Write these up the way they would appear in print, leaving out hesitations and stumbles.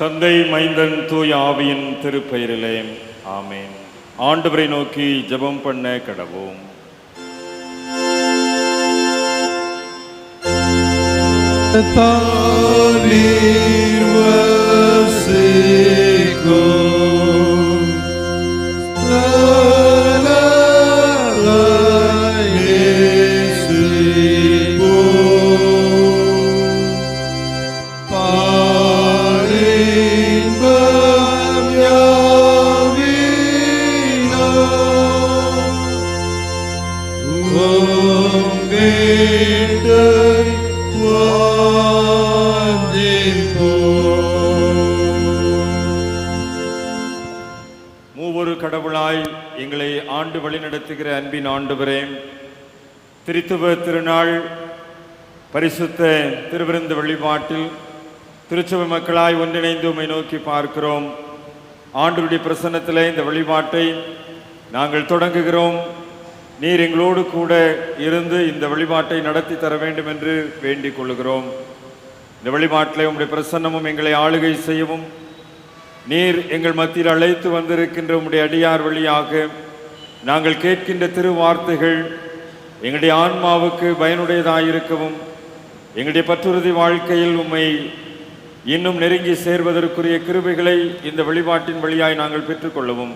தந்தை, மைந்தன், தூய ஆவியின் திருப்பெயரிலே ஆமென். ஆண்டவரை நோக்கி ஜெபம் பண்ண கடவோம். மூவொரு கடவுளாய் எங்களை ஆண்டு வழிநடத்துகிற அன்பின் ஆண்டவரே, திருத்துவ திருநாள் பரிசுத்த திருவிருந்து வழிபாட்டில் திருச்சபை மக்களாய் ஒன்றிணைந்து உம்மை நோக்கி பார்க்கிறோம். ஆண்டவருடைய பிரசன்னத்திலே இந்த வழிபாட்டை நாங்கள் தொடங்குகிறோம். நீர் எங்களோடு கூட இருந்து இந்த வழிபாட்டை நடத்தி தர வேண்டும் என்று வேண்டிக் கொள்கிறோம். இந்த வழிபாட்டிலே உம்முடைய பிரசன்னமும் எங்களை ஆளுகை செய்யவும், நீர் எங்கள் மத்தியில் அழைத்து வந்திருக்கின்ற உம்முடைய அடியார் வழியாக நாங்கள் கேட்கின்ற திருவார்த்தைகள் எங்களுடைய ஆன்மாவுக்கு பயனுடையதாயிருக்கவும், எங்களுடைய பற்றுறுதி வாழ்க்கையில் உம்மை இன்னும் நெருங்கி சேர்வதற்குரிய கிருபைகளை இந்த வழிபாட்டின் வழியாய் நாங்கள் பெற்றுக்கொள்ளவும்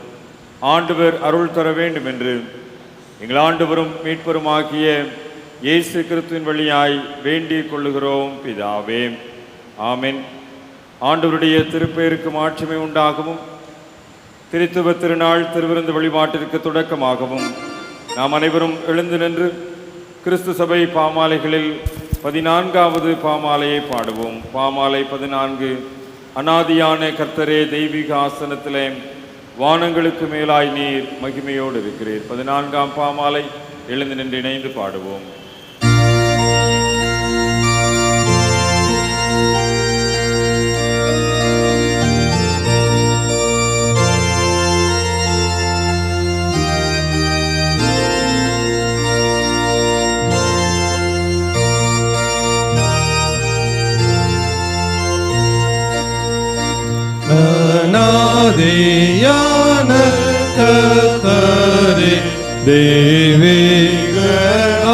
ஆண்டவர் அருள் தர வேண்டும் என்று எங்கள் ஆண்டவரும் மீட்பருமாகிய இயேசு கிறிஸ்துவின் வழியாய் வேண்டிக் கொள்ளுகிறோம் பிதாவே, ஆமென். ஆண்டவருடைய திருப்பெயருக்கு மாட்சிமை உண்டாகவும், திருத்துவ திருநாள் திருவிருந்து வழிபாட்டிற்கு தொடக்கமாகவும் நாம் அனைவரும் எழுந்து நின்று கிறிஸ்து சபை பாமாலைகளில் 14வது பாமாலையை பாடுவோம். பாமாலை 14. அநாதியான கர்த்தரே, தெய்வீக ஆசனத்திலே வானங்களுக்கு மேலாய் நீர் மகிமையோடு இருக்கிறீர். 14ஆம் பாமாலை எழுந்து நின்று இணைந்து பாடுவோம். அநாதியான கர்த்தரே, தெய்வீக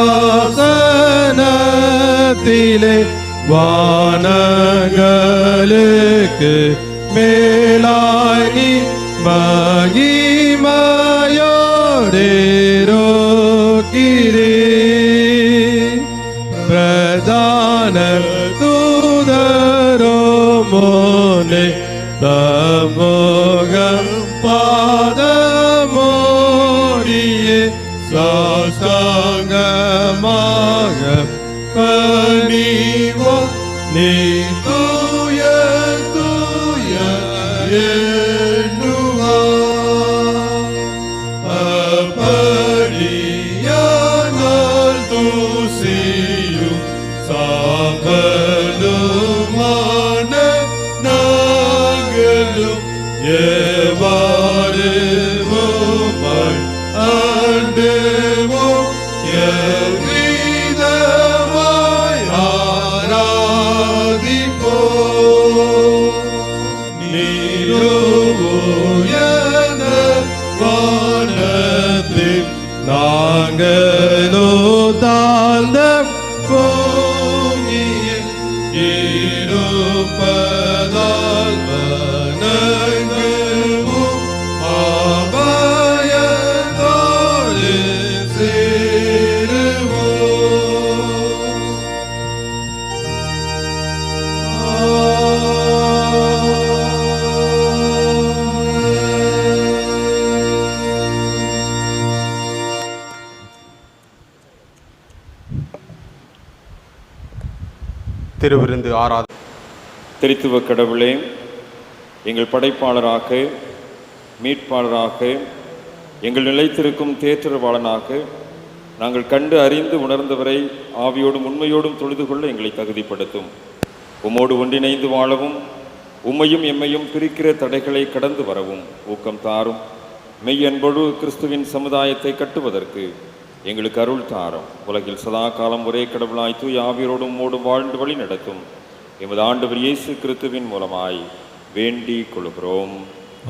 ஆசனத்திலே வானங்களுக்கு மேலாய் நீர் மகிமையோடிருக்கிறீர். பிரதான தூதரோமோனே தமோகம் பாதமோடியே சாஷ்டாங்கமாக பணிவோம். நீ தூய தூய எண்ணுவார். அப்படியானால் தூசியும் சாம்பலுமான நாங்களும் எவ்வாறு உம்மை ஆண்டுவோம், எவ்விதமாய் ஆராதிப்போம். நீரோ உயர்ந்த வானத்தில், நாங்களோ தாழ்ந்த பூமியில் இருப்பதால் வணங்குவோம். அபயத்தோடு சேருவோம். திருவிருந்து ஆராதனை. திருத்துவ கடவுளே, எங்கள் படைப்பாளராக, மீட்பாளராக, எங்கள் நிலைத்திருக்கும் தேற்றவாளனாக நாங்கள் கண்டு அறிந்து உணர்ந்தவரை ஆவியோடும் உண்மையோடும் தொழுது கொள்ள எங்களை தகுதிப்படுத்தும். உம்மோடு ஒன்றிணைந்து வாழவும், உம்மையும் எம்மையும் பிரிக்கிற தடைகளை கடந்து வரவும் ஊக்கம் தாரும். மெய் அன்போடு கிறிஸ்துவின் சமுதாயத்தை கட்டுவதற்கு எங்களுக்கு அருள் தாரும். உலகில் சதா காலம் ஒரே கடவுளாய் தூய ஆவியரோடும் உம்மோடும் வாழ்ந்து வழி நடத்தும் எமது ஆண்டவர் இயேசு கிறிஸ்துவின் மூலமாய் வேண்டிக் கொள்கிறோம்.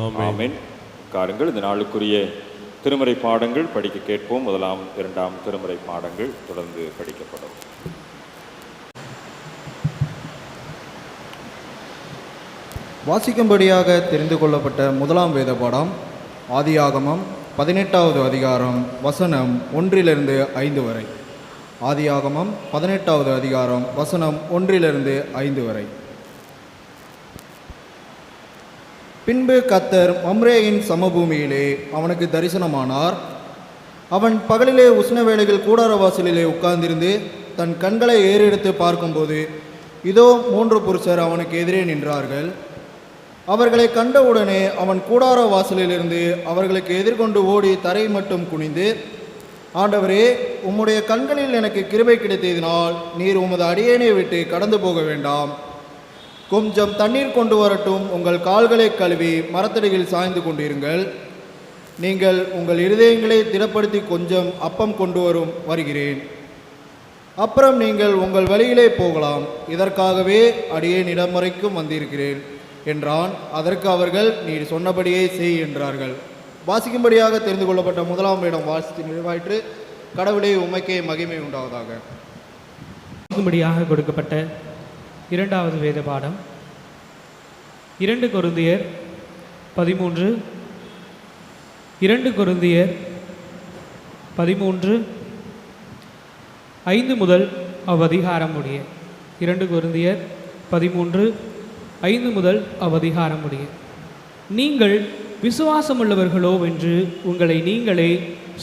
ஆமென். ஆமென். காருங்கள், இந்த நாளுக்குரிய திருமறை பாடங்கள் படிக்க கேட்போம். 1ஆம் 2ஆம் திருமறை பாடங்கள் தொடர்ந்து படிக்கப்படும். வாசிக்கும்படியாக தெரிந்து கொள்ளப்பட்ட முதலாம் வேத பாடம் ஆதியாகமம் 18வது அதிகாரம் வசனம் 1 5 வரை. ஆதியாகமம் 18வது அதிகாரம் வசனம் 1 5 வரை. பின்பு கர்த்தர் மம்ரேயின் சமபூமியிலே அவனுக்கு தரிசனமானார். அவன் பகலிலே உஷ்ண வேளையில் கூடார வாசலிலே உட்கார்ந்திருந்து தன் கண்களை ஏறெடுத்து பார்க்கும்போது இதோ 3 புருஷர் அவனுக்கு எதிரே நின்றார்கள். அவர்களை கண்டவுடனே அவன் கூடார வாசலிலிருந்து அவர்களுக்கு எதிர்கொண்டு ஓடி தரை மட்டும் குனிந்து, ஆண்டவரே, உம்முடைய கண்களில் எனக்கு கிருபை கிடைத்ததினால் நீர் உமது அடியேனை விட்டு கடந்து போக வேண்டாம். கொஞ்சம் தண்ணீர் கொண்டு வரட்டும், உங்கள் கால்களை கழுவி மரத்தடியில் சாய்ந்து கொண்டிருங்கள். நீங்கள் உங்கள் இருதயங்களை திடப்படுத்தி கொஞ்சம் அப்பம் கொண்டு வருகிறேன். அப்புறம் நீங்கள் உங்கள் வழியிலே போகலாம். இதற்காகவே அடியேனிடம் வரைக்கும் வந்திருக்கிறேன் என்றான். அதற்கு அவர்கள், நீர் சொன்னபடியே செய் என்றார்கள். வாசிக்கும்படியாக தெரிந்து கொள்ளப்பட்ட முதலாம் வேதம் வாசித்து நிறைவாயிற்று. கடவுளே, உமக்கே மகிமை உண்டாவதாக. வாசிக்கும்படியாக கொடுக்கப்பட்ட 2வது வேத பாடம் 2 கொரிந்தியர் 13 5 முதல் அவ்வதிகாரம் முடிய. 2 கொரிந்தியர் 13 5 முதல் அவ்வதிகாரம் முடிய. நீங்கள் விசுவாசமுள்ளவர்களோ என்று உங்களை நீங்களே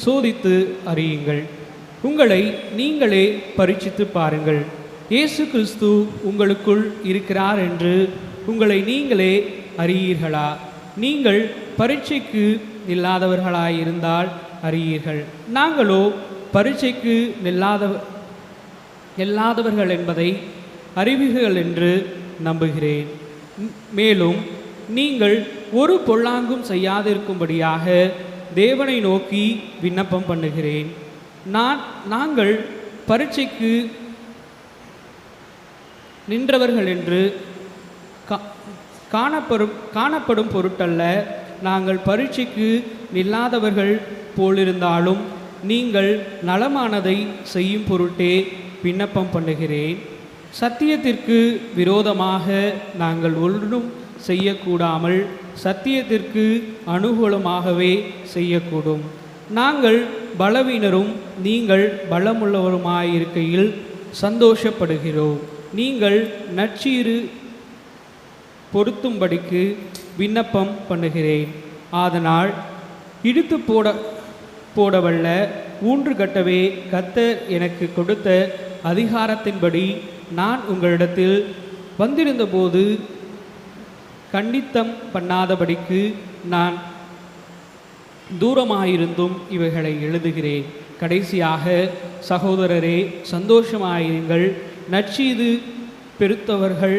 சோதித்து அறியுங்கள். உங்களை நீங்களே பரீட்சித்து பாருங்கள். இயேசு கிறிஸ்து உங்களுக்குள் இருக்கிறார் என்று உங்களை நீங்களே அறியீர்களா? நீங்கள் பரீட்சைக்கு நில்லாதவர்களாயிருந்தால் அறியீர்கள். நாங்களோ பரீட்சைக்கு நில்லாதவர்கள் என்பதை அறிவீர்கள் என்று நம்புகிறேன். மேலும் நீங்கள் ஒரு பொல்லாங்கும் செய்யாதிருக்கும்படியாக தேவனை நோக்கி விண்ணப்பம் பண்ணுகிறேன். நாங்கள் பரீட்சைக்கு நின்றவர்கள் என்று காணப்படும் பொருட்டல்ல, நாங்கள் பரீட்சைக்கு நில்லாதவர்கள் போலிருந்தாலும் நீங்கள் நலமானதை செய்யும் பொருட்டே விண்ணப்பம் பண்ணுகிறேன். சத்தியத்திற்கு விரோதமாக நாங்கள் ஒன்றும் செய்யக்கூடாமல் சத்தியத்திற்கு அனுகூலமாகவே செய்யக்கூடும். நாங்கள் பலவீனரும் நீங்கள் பலமுள்ளவருமாயிருக்கையில் சந்தோஷப்படுகிறோம். நீங்கள் நற்சீறு பொருத்தும்படிக்கு விண்ணப்பம் பண்ணுகிறேன். ஆதனால் இழுத்து போடவல்ல ஊன்று கட்டவே கர்த்தர் எனக்கு கொடுத்த அதிகாரத்தின்படி நான் உங்களிடத்தில் வந்திருந்தபோது கண்டித்தம் பண்ணாதபடிக்கு நான் தூரமாயிருந்தும் இவைகளை எழுதுகிறேன். கடைசியாக சகோதரரே, சந்தோஷமாயிருங்கள், நற்செய்து பெருத்தவர்கள்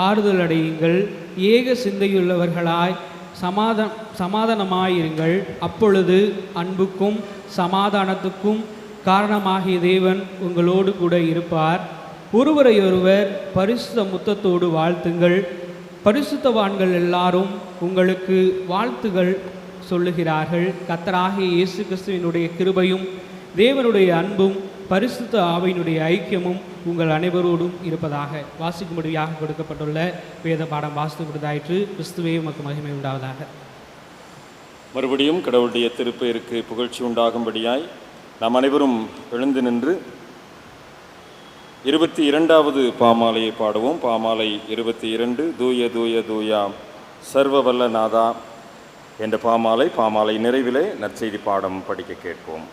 ஆறுதலடையுங்கள், ஏக சிந்தையுள்ளவர்களாய் சமாதானமாயிருங்கள். அப்பொழுது அன்புக்கும் சமாதானத்துக்கும் காரணமாகிய தேவன் உங்களோடு கூட இருப்பார். ஒருவரையொருவர் பரிசுத்த முத்தத்தோடு வாழ்த்துங்கள். பரிசுத்தவான்கள் எல்லாரும் உங்களுக்கு வாழ்த்துகள் சொல்லுகிறார்கள். கர்த்தராகிய இயேசு கிறிஸ்துவினுடைய கிருபையும் தேவனுடைய அன்பும் பரிசுத்த ஆவியினுடைய ஐக்கியமும் உங்கள் அனைவரோடும் இருப்பதாக. வாசிக்கும்படியாக கொடுக்கப்பட்டுள்ள வேத பாடம் வாசித்து முடிந்தாயிற்று. கிறிஸ்துவே உமக்கு மகிமை உண்டாவதாக. மறுபடியும் கடவுளுடைய திருப்பெயருக்கு புகழ்ச்சி உண்டாகும்படியாய் நாம் அனைவரும் எழுந்து நின்று 22வது பாமாலையை பாடுவோம். பாமாலை 22, தூய தூய தூயா சர்வ வல்ல நாதா என்ற பாமாலை நிறைவிலே நற்செய்தி பாடம் படிக்க கேட்போம்.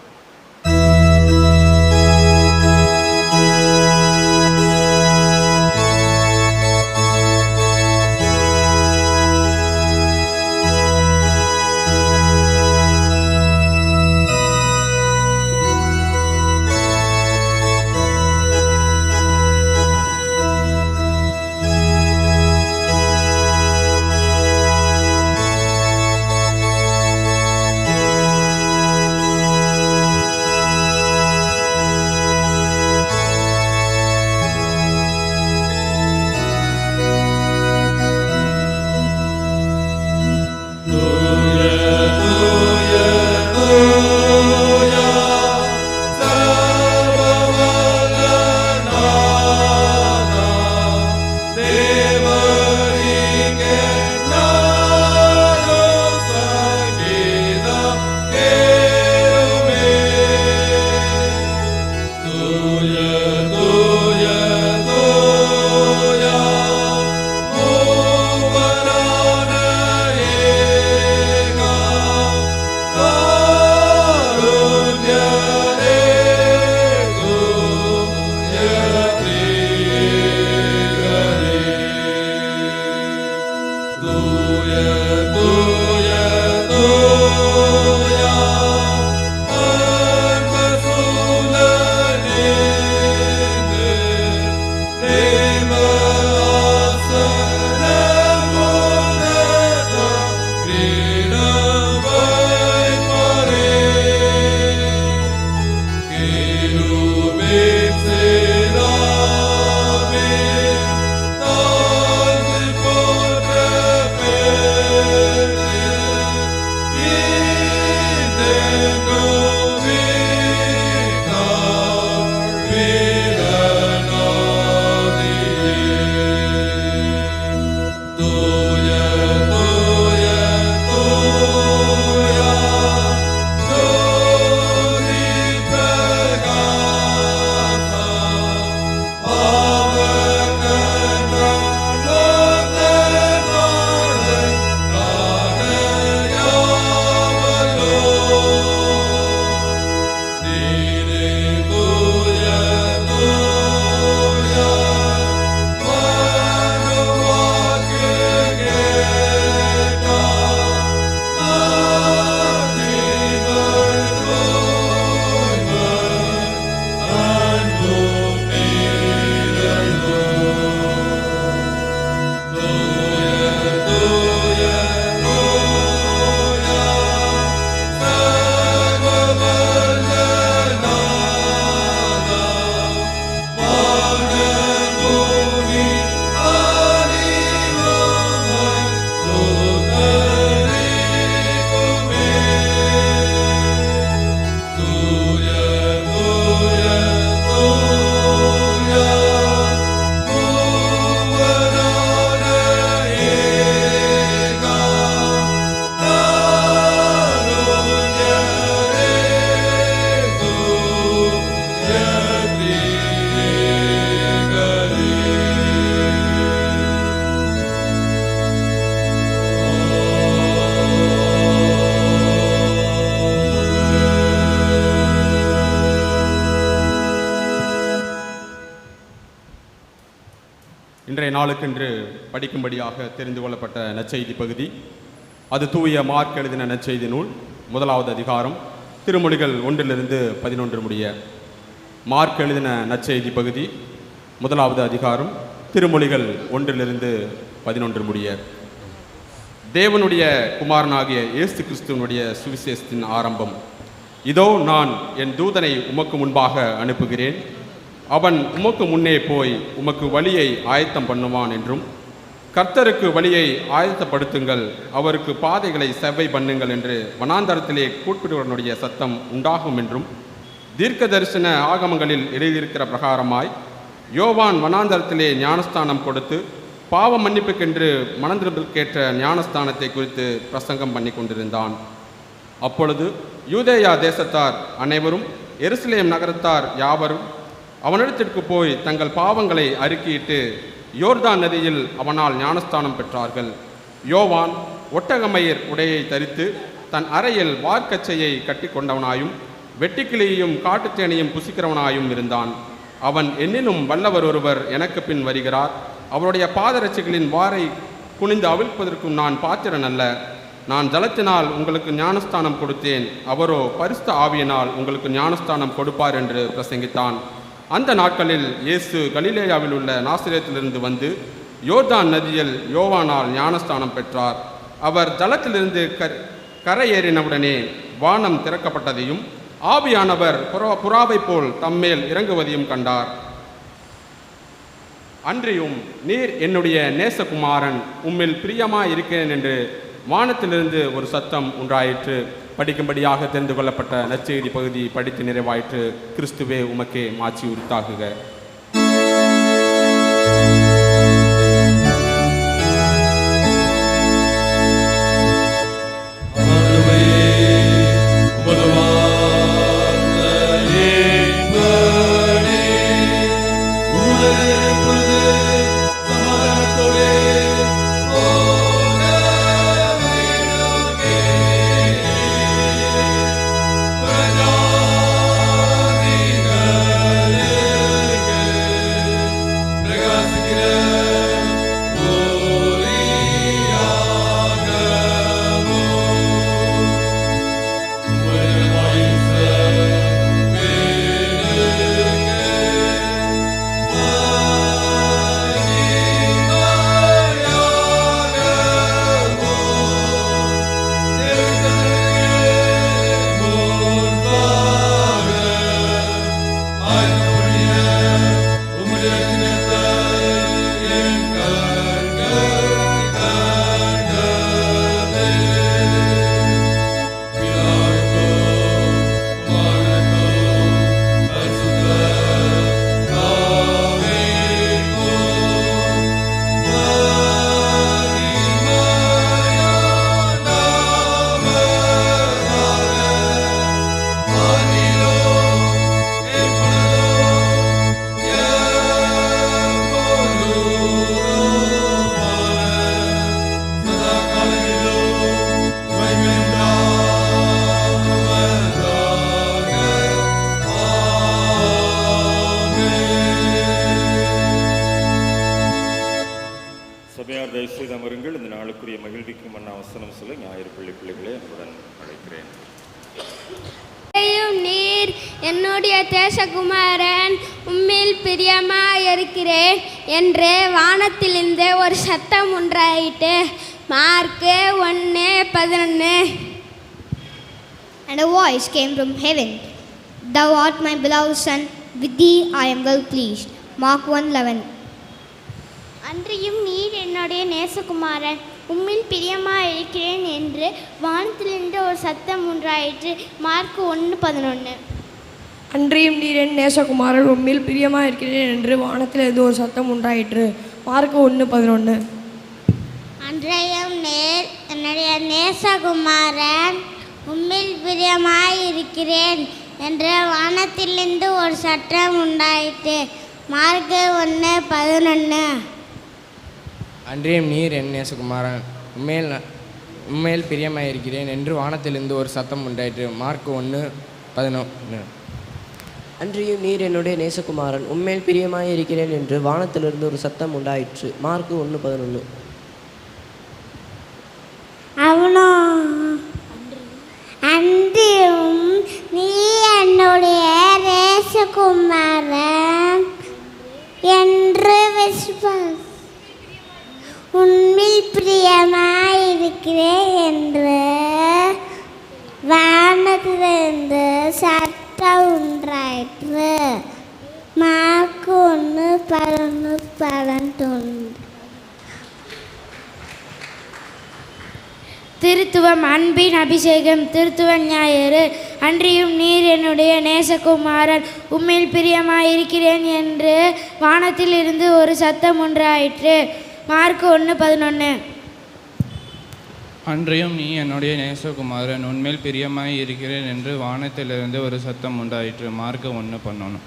இன்றைய நாளுக்கென்று படிக்கும்படியாக தெரிந்து கொள்ளப்பட்ட நற்செய்தி பகுதி, அது தூய மார்க் எழுதின நற்செய்தி நூல் 1வது அதிகாரம் திருமொழிகள் 1-11 முடிய. மார்க் எழுதின நற்செய்தி பகுதி 1வது அதிகாரம் திருமொழிகள் 1-11 முடிய. தேவனுடைய குமாரனாகிய இயேசு கிறிஸ்துவனுடைய சுவிசேஷத்தின் ஆரம்பம். இதோ நான் என் தூதனை உமக்கு முன்பாக அனுப்புகிறேன், அவன் உமக்கு முன்னே போய் உமக்கு வழியை ஆயத்தம் பண்ணுவான் என்றும், கர்த்தருக்கு வழியை ஆயத்தப்படுத்துங்கள், அவருக்கு பாதைகளை செவ்வை பண்ணுங்கள் என்று வனாந்தரத்திலே கூப்பிடுவனுடைய சத்தம் உண்டாகும் என்றும் தீர்க்க தரிசன ஆகமங்களில் எழுதியிருக்கிற பிரகாரமாய் யோவான் வனாந்தரத்திலே ஞானஸ்தானம் கொடுத்து பாவ மன்னிப்புக்கென்று மனந்திரும்புக்கேற்ற ஞானஸ்தானத்தை குறித்து பிரசங்கம் பண்ணி கொண்டிருந்தான். அப்பொழுது யூதேயா தேசத்தார் அனைவரும் எருசலேம் நகரத்தார் யாவரும் அவனிடத்திற்கு போய் தங்கள் பாவங்களை அறிக்கையிட்டு யோர்தான் நதியில் அவனால் ஞானஸ்தானம் பெற்றார்கள். யோவான் ஒட்டகமயிர் உடையை தரித்து தன் அறையில் வார்க்கச்சையை கட்டி கொண்டவனாயும் வெட்டிக்கிளியையும் காட்டுத்தேனையும் புசிக்கிறவனாயும் இருந்தான். அவன் என்னிலும் வல்லவர் ஒருவர் எனக்கு பின் வருகிறார், அவருடைய பாதரட்சிகளின் வாரை குனிந்து அவிழ்ப்பதற்கும் நான் பாத்திரன் அல்ல. நான் ஜலத்தினால் உங்களுக்கு ஞானஸ்தானம் கொடுத்தேன், அவரோ பரிசுத்த ஆவியினால் உங்களுக்கு ஞானஸ்தானம் கொடுப்பார் என்று பிரசங்கித்தான். அந்த நாட்களில் இயேசு கலிலேயாவில் உள்ள நாசரேத்திலிருந்து வந்து யோர்தான் நதியில் யோவானால் ஞானஸ்தானம் பெற்றார். அவர் ஜலத்திலிருந்து கரையேறினவுடனே வானம் திறக்கப்பட்டதையும் ஆவியானவர் புறாவை போல் தம்மேல் இறங்குவதையும் கண்டார். அன்றியும் நீர் என்னுடைய நேசகுமாரன், உம்மில் பிரியமாய் இருக்கிறேன் என்று வானத்திலிருந்து ஒரு சத்தம் உண்டாயிற்று. படிக்கும்படியாக தெரிந்து கொள்ளப்பட்ட நற்செய்தி பகுதி படித்து நிறைவாயிற்று. கிறிஸ்துவே உமக்கே மாட்சி உரித்தாகுக. Amen. கர்த்தருடைய மகிழ்விக்கும் மன்ன அவசரம் சொல்ல ஞாயிறு பிள்ளைகளே அன்புடன் அழைக்கிறேன். நீர் என்னுடைய தேசகுமாரன், உம்மில் பிரியமாயிருக்கிறேன் என்று வானத்திலிருந்து ஒரு சத்தம் உண்டாயிட்டு. Mark 1:11. And a voice came from heaven, Thou art my beloved Son, with thee I am well pleased. Mark 1:11. அன்றியும் நீர் என்னுடைய நேசகுமாரன், உம்மில் பிரியமாயிருக்கிறேன் என்று வானத்திலிருந்து ஒரு சத்தம் உண்டாயிற்று. மார்க்கு 1:11. அன்றியும் நீர் என் நேசகுமாரன், உம்மில் பிரியமாயிருக்கிறேன் என்று வானத்திலிருந்து ஒரு சத்தம் உண்டாயிற்று. மார்க்கு 1:11. அன்றையும் நீர் என்னுடைய நேசகுமாரன், உம்மில் பிரியமாயிருக்கிறேன் என்று வானத்திலிருந்து ஒரு சத்தம் உண்டாயிற்று. மார்க்கு 1:11. அன்றியும் நீர் என் நேசகுமாரன், உண்மையில் பிரியமாயிருக்கிறேன் என்று வானத்திலிருந்து ஒரு சத்தம் உண்டாயிற்று. மார்க் 1:11. அன்றியும் நீர் என்னுடைய நேசகுமாரன், உண்மையில் பிரியமாயிருக்கிறேன் என்று வானத்திலிருந்து ஒரு சத்தம் உண்டாயிற்று. மார்க் 1:11. அவனோ அன்றியும் நீ என்னுடைய நேசகுமாரன் என்று உன்னில் பிரியமாயிருக்கிறேன் என்று வானத்திலிருந்து சத்தம் உண்டாயிற்று. மார்க்கு 1:11. திருத்துவம் அன்பின் அபிஷேகம். திருத்துவ ஞாயிறு. அன்றியும் நீர் என்னுடைய நேசகுமாரன், உம்மில் பிரியமாயிருக்கிறேன் என்று வானத்தில் இருந்து ஒரு சத்தம் உண்டாயிற்று. மார்க்கு 1:11. அன்றியும் நீ என்னுடைய நேசகுமாரன், உன்மேல் பிரியமாய் இருக்கிறேன் என்று வானத்திலிருந்து ஒரு சத்தம் உண்டாயிற்று. மார்க்கு 1:11.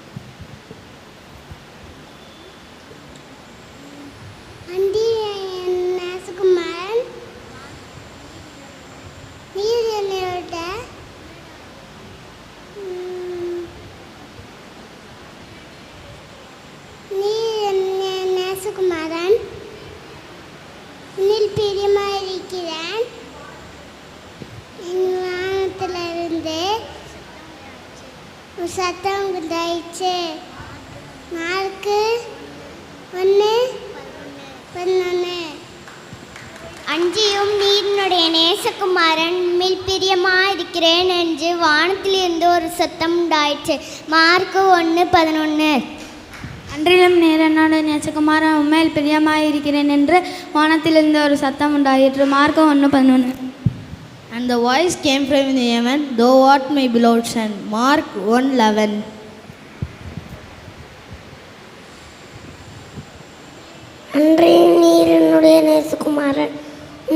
சத்தம் உண்டாயிற்று. மார்க்கு 1:11. அன்றியும் நீரினுடைய நேசகுமாரன் உம்மில் பிரியமாயிருக்கிறேன் என்று வானத்திலிருந்து ஒரு சத்தம் உண்டாயிற்று. மார்க்கு 1:11. அன்றிலும் நீர் என்னுடைய நேசகுமாரன், உம்மில் பிரியமாயிருக்கிறேன் என்று வானத்திலிருந்து ஒரு சத்தம் உண்டாயிற்று. Mark 1:11. And the voice came from heaven, Thou art my beloved Son. Mark 1:11. அன்றையும் நீர் என்னுடைய நேசகுமாரன்,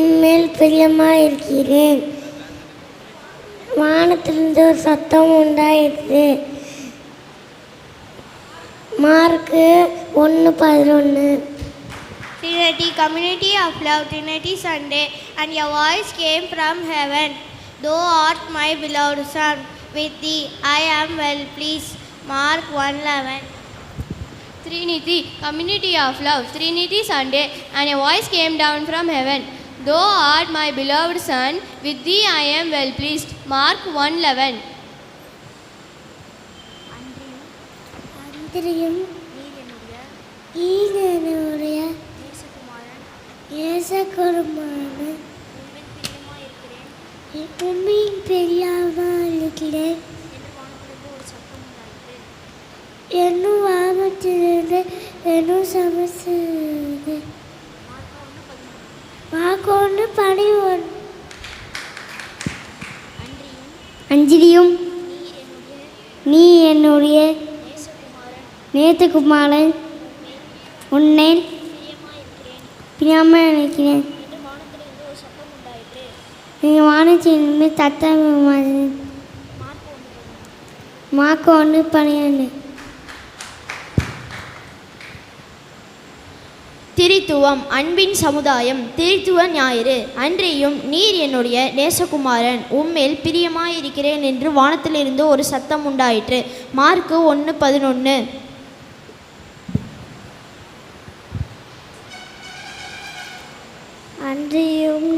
உம்மில் பிரியமாயிருக்கிறேன் வானத்திலிருந்து ஒரு சத்தம் உண்டாயிற்று. Mark 1:11. Trinity, community of love, Trinity Sunday, and your voice came from heaven. Thou art my beloved Son, with thee I am well pleased. Mark 1:11. Trinity, community of love, Trinity Sunday, and your voice came down from heaven. Thou art my beloved Son, with thee I am well pleased. Mark 1:11. அன்றியும் என்னுடைய நேசகுமாரன், உம்மில் பிரியமாயிருக்கிறேன் என்னும் வானத்திலிருந்து என்னும் சமஸ்து. Mark 1:11. அன்றியும் நீ என்னுடைய நேசகுமாரன், உன்னில் பிரியமாக நினைக்கிறேன் நீங்கள் வானத்திலிருந்து சத்தம். மார்க்கு 1:12. திரித்துவம் அன்பின் சமுதாயம். திரித்துவ ஞாயிறு. அன்றியும் நீர் என்னுடைய நேசகுமாரன், உம்மில் பிரியமாயிருக்கிறேன் என்று வானத்திலிருந்து ஒரு சத்தம் உண்டாயிற்று. மார்க்கு 1:11. அன்றியும்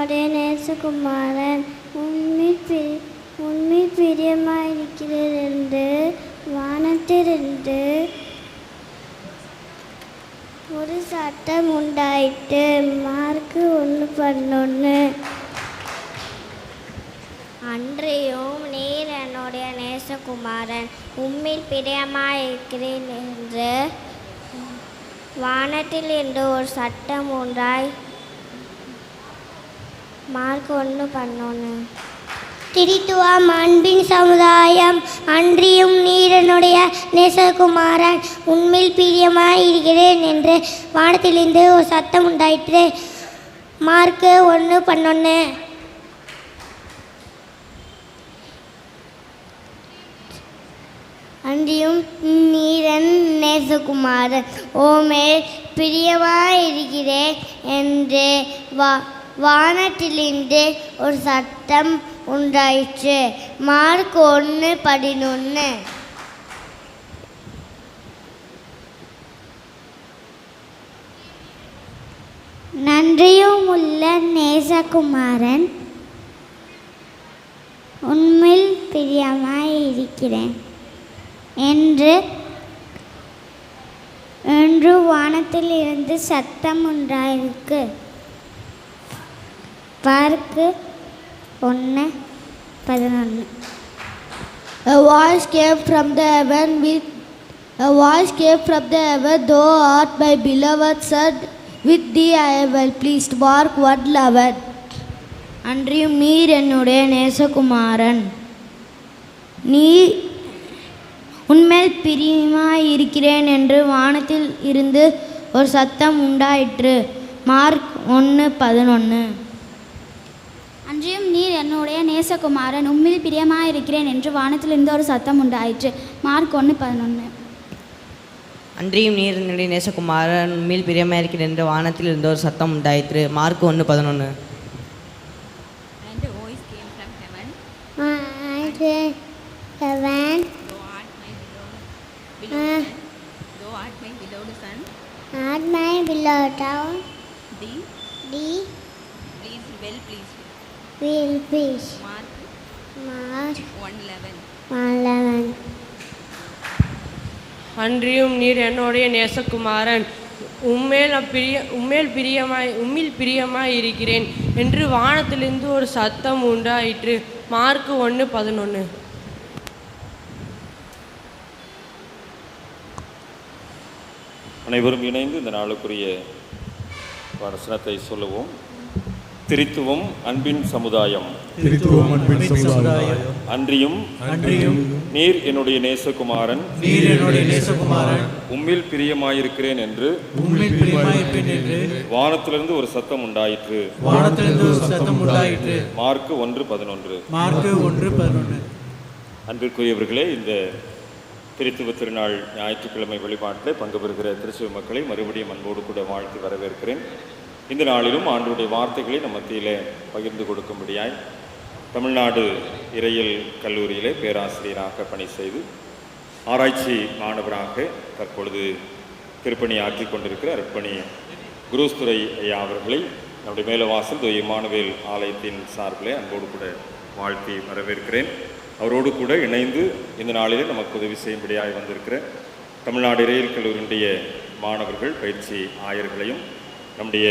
என்னுடைய நேசகுமாரன் உண்மை பிரியமாயிருக்கிறேன் என்று வானத்திலிருந்து ஒரு சத்தம் உண்டாயிட்டு. மார்க்கு 1:11. அன்றையும் நீர் என்னுடைய நேசகுமாரன் உம்மில் பிரியமாயிருக்கிறேன் என்று வானத்தில் இருந்து ஒரு சட்டம் உண்டாய். மார்க் 1:11. திரித்துவம் அன்பின் சமுதாயம். அன்றியும் நீர் என்னுடைய நேசகுமாரன் உண்மையில் பிரியமாயிருக்கிறேன் என்று வானத்திலிருந்து ஒரு சத்தம் உண்டாயிற்று. மார்க் 1:11. அன்றியும் நீரன் நேசகுமாரன் உம்மேல் பிரியமாயிருக்கிறேன் என்று வானத்திலிருந்து ஒரு சத்தம் உண்டாயிற்று. மார்க் 1:11. நன்றியும் உள்ள நேசகுமாரன் உண்மையில் பிரியமாயிருக்கிறேன் என்று வானத்தில் இருந்து சத்தம் உண்டாயிருக்கு. Mark 1:11. A voice came from the heaven, thou art my beloved son, with thee I am well pleased. Mark 1:11. அன்றியும் நீர் என்னுடைய நேசகுமாரன் நீ உன்மேல் பிரியமாயிருக்கிறேன் என்று வானத்தில் இருந்து ஒரு சத்தம் உண்டாயிற்று. மார்க் 1:11. அன்றியும் நீர் என்னுடைய நேசகுமாரன் உம்மில் பிரியமாயிருக்கிறேன் என்று வானத்திலிருந்து ஒரு சத்தம் உண்டாயிற்று. மார்க் 1:11. அன்றியும் நீர் என்னுடைய நேசகுமாரன் உண்மையில் பிரியமாயிருக்கிறேன் என்று வானத்தில் இருந்த ஒரு சத்தம் உண்டாயிற்று. Mark 1:11. And a voice came from heaven. Thou art my beloved son. Art my beloved son. Thee please well pleased. Will please. Mark 1:11. 1:11. அன்றியும் நீர் என்னுடைய நேசகுமாரன் உம்மேல் பிரியமாய் இருக்கிறேன் என்று வானத்திலிருந்து ஒரு சத்தம் உண்டாயிற்று. மார்க் 1:11. அனைவரும் இணைந்து இந்த நாளுக்குரிய வசனத்தை சொல்லுவோம். திரித்துவம் அன்பின் சமுதாயம். அன்றியும் நீர் என்னுடைய நேசகுமாரன் உம்மில் பிரியமாயிருக்கிறேன் என்று வானத்திலிருந்து ஒரு சத்தம் உண்டாயிற்று. மார்க் 1:11. அன்பிற்குரியவர்களே, இந்த திரித்துவ திருநாள் ஞாயிற்றுக்கிழமை வழிபாட்டில் பங்கு பெறுகிற திருச்சிவ மக்களை மறுபடியும் அன்போடு கூட வாழ்த்து வரவேற்கிறேன். இந்த நாளிலும் ஆண்டவருடைய வார்த்தைகளை நம் மத்தியிலே பகிர்ந்து கொடுக்கும்படியாய் தமிழ்நாடு இறையியல் கல்லூரியிலே பேராசிரியராக பணி செய்து ஆராய்ச்சி மாணவராக தற்பொழுது திருப்பணி ஆற்றிக் கொண்டிருக்கிற அர்ப்பணி குருஸ்துரை ஐயா அவர்களை நம்முடைய மேலவாசல் தூய இம்மானுவேல் ஆலயத்தின் சார்பிலே அன்போடு கூட வாழ்த்தி வரவேற்கிறேன். அவரோடு கூட இணைந்து இந்த நாளிலே நமக்கு உதவி செய்யும்படியாக வந்திருக்கிற தமிழ்நாடு இறையியல் கல்லூரியினுடைய மாணவர்கள் பயிற்சி ஆயர்களையும் நம்முடைய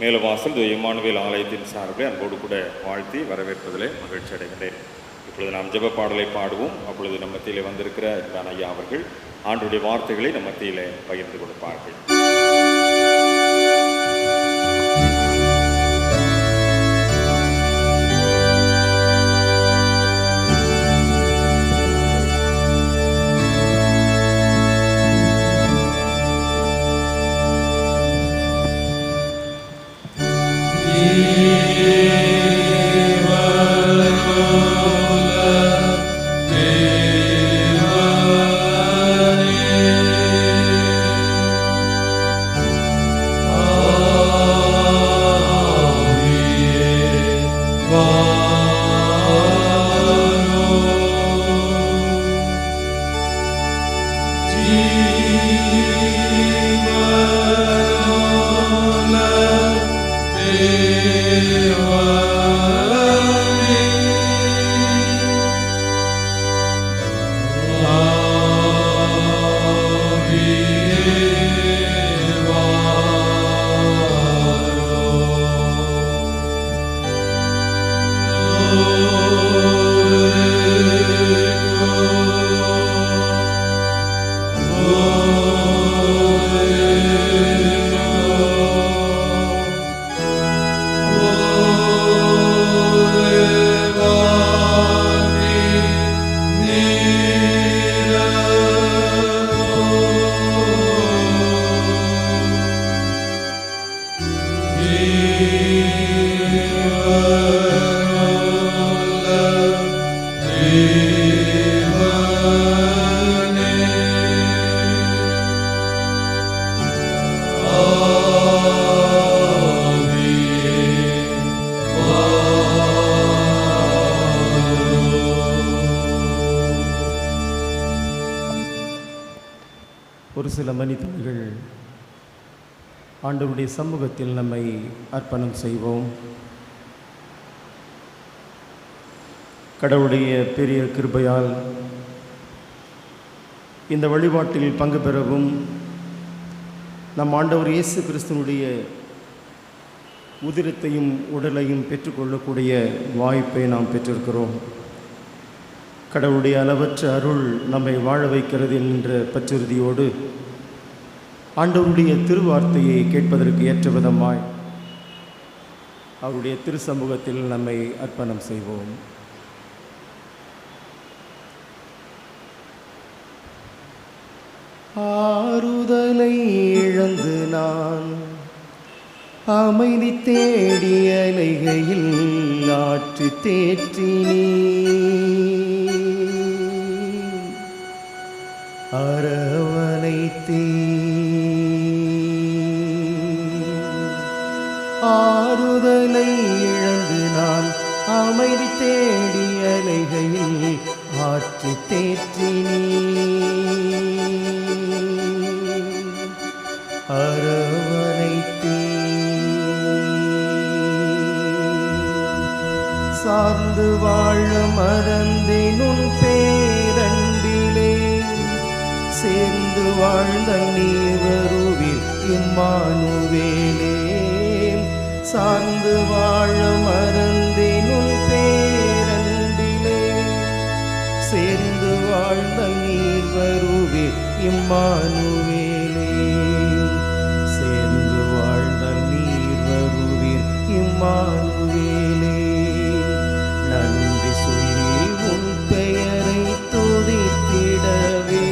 மேலவாசல் இம்மானுவேல் ஆலயத்தின் சார்பில் அன்போடு கூட வாழ்த்தி வரவேற்பதிலே மகிழ்ச்சி அடைகின்றேன். இப்பொழுது நாம் ஜெப பாடலை பாடுவோம். அப்பொழுது நம்ம மத்தியிலே வந்திருக்கிற ஐயா அவர்கள் ஆண்டவருடைய வார்த்தைகளை நம்ம மத்தியிலே பகிர்ந்து கொடுப்பார்கள். Amen. ஒரு சில மனிதர்கள் ஆண்டவருடைய சமூகத்தில் நம்மை அர்ப்பணம் செய்வோம். கடவுளுடைய பெரிய கிருபையால் இந்த வழிபாட்டில் பங்கு பெறவும் நம் ஆண்டவர் இயேசு கிறிஸ்துவனுடைய உதிரத்தையும் உடலையும் பெற்றுக்கொள்ளக்கூடிய வாய்ப்பை நாம் பெற்றிருக்கிறோம். கடவுளுடைய அளவற்ற அருள் நம்மை வாழ வைக்கிறது என்ற பற்றுறுதியோடு ஆண்டவருடைய திருவார்த்தையை கேட்பதற்கு ஏற்ற விதமாய் அவருடைய திரு சமூகத்தில் நம்மை அர்ப்பணம் செய்வோம். ஆறுதலை இழந்து நான் அமைதி தேடிய அலைகையில் ஆற்று தேற்றினே அரவணைத்தே. ஆறுதலை இழந்து நான் அமைதி தேடிய அலைகையில் ஆற்று தேற்றினே அரவணைத்தே. சார்ந்து வாழ மறந்தேன் உன் பேரன்பிலே சேர்ந்து வாழ்ந்த நீர் வருவில் இம்மானுவேலே. சார்ந்து வாழ மறந்தேன் உன் பேரன்பிலே சேர்ந்து வாழ்ந்த நீர் வருவில் இம்மானுவேலே. சேர்ந்து வாழ்ந்த நீர் வருவில் இம்மானுவேலே. நன்றி சொல்லி உன் பெயரை துதித்திடவே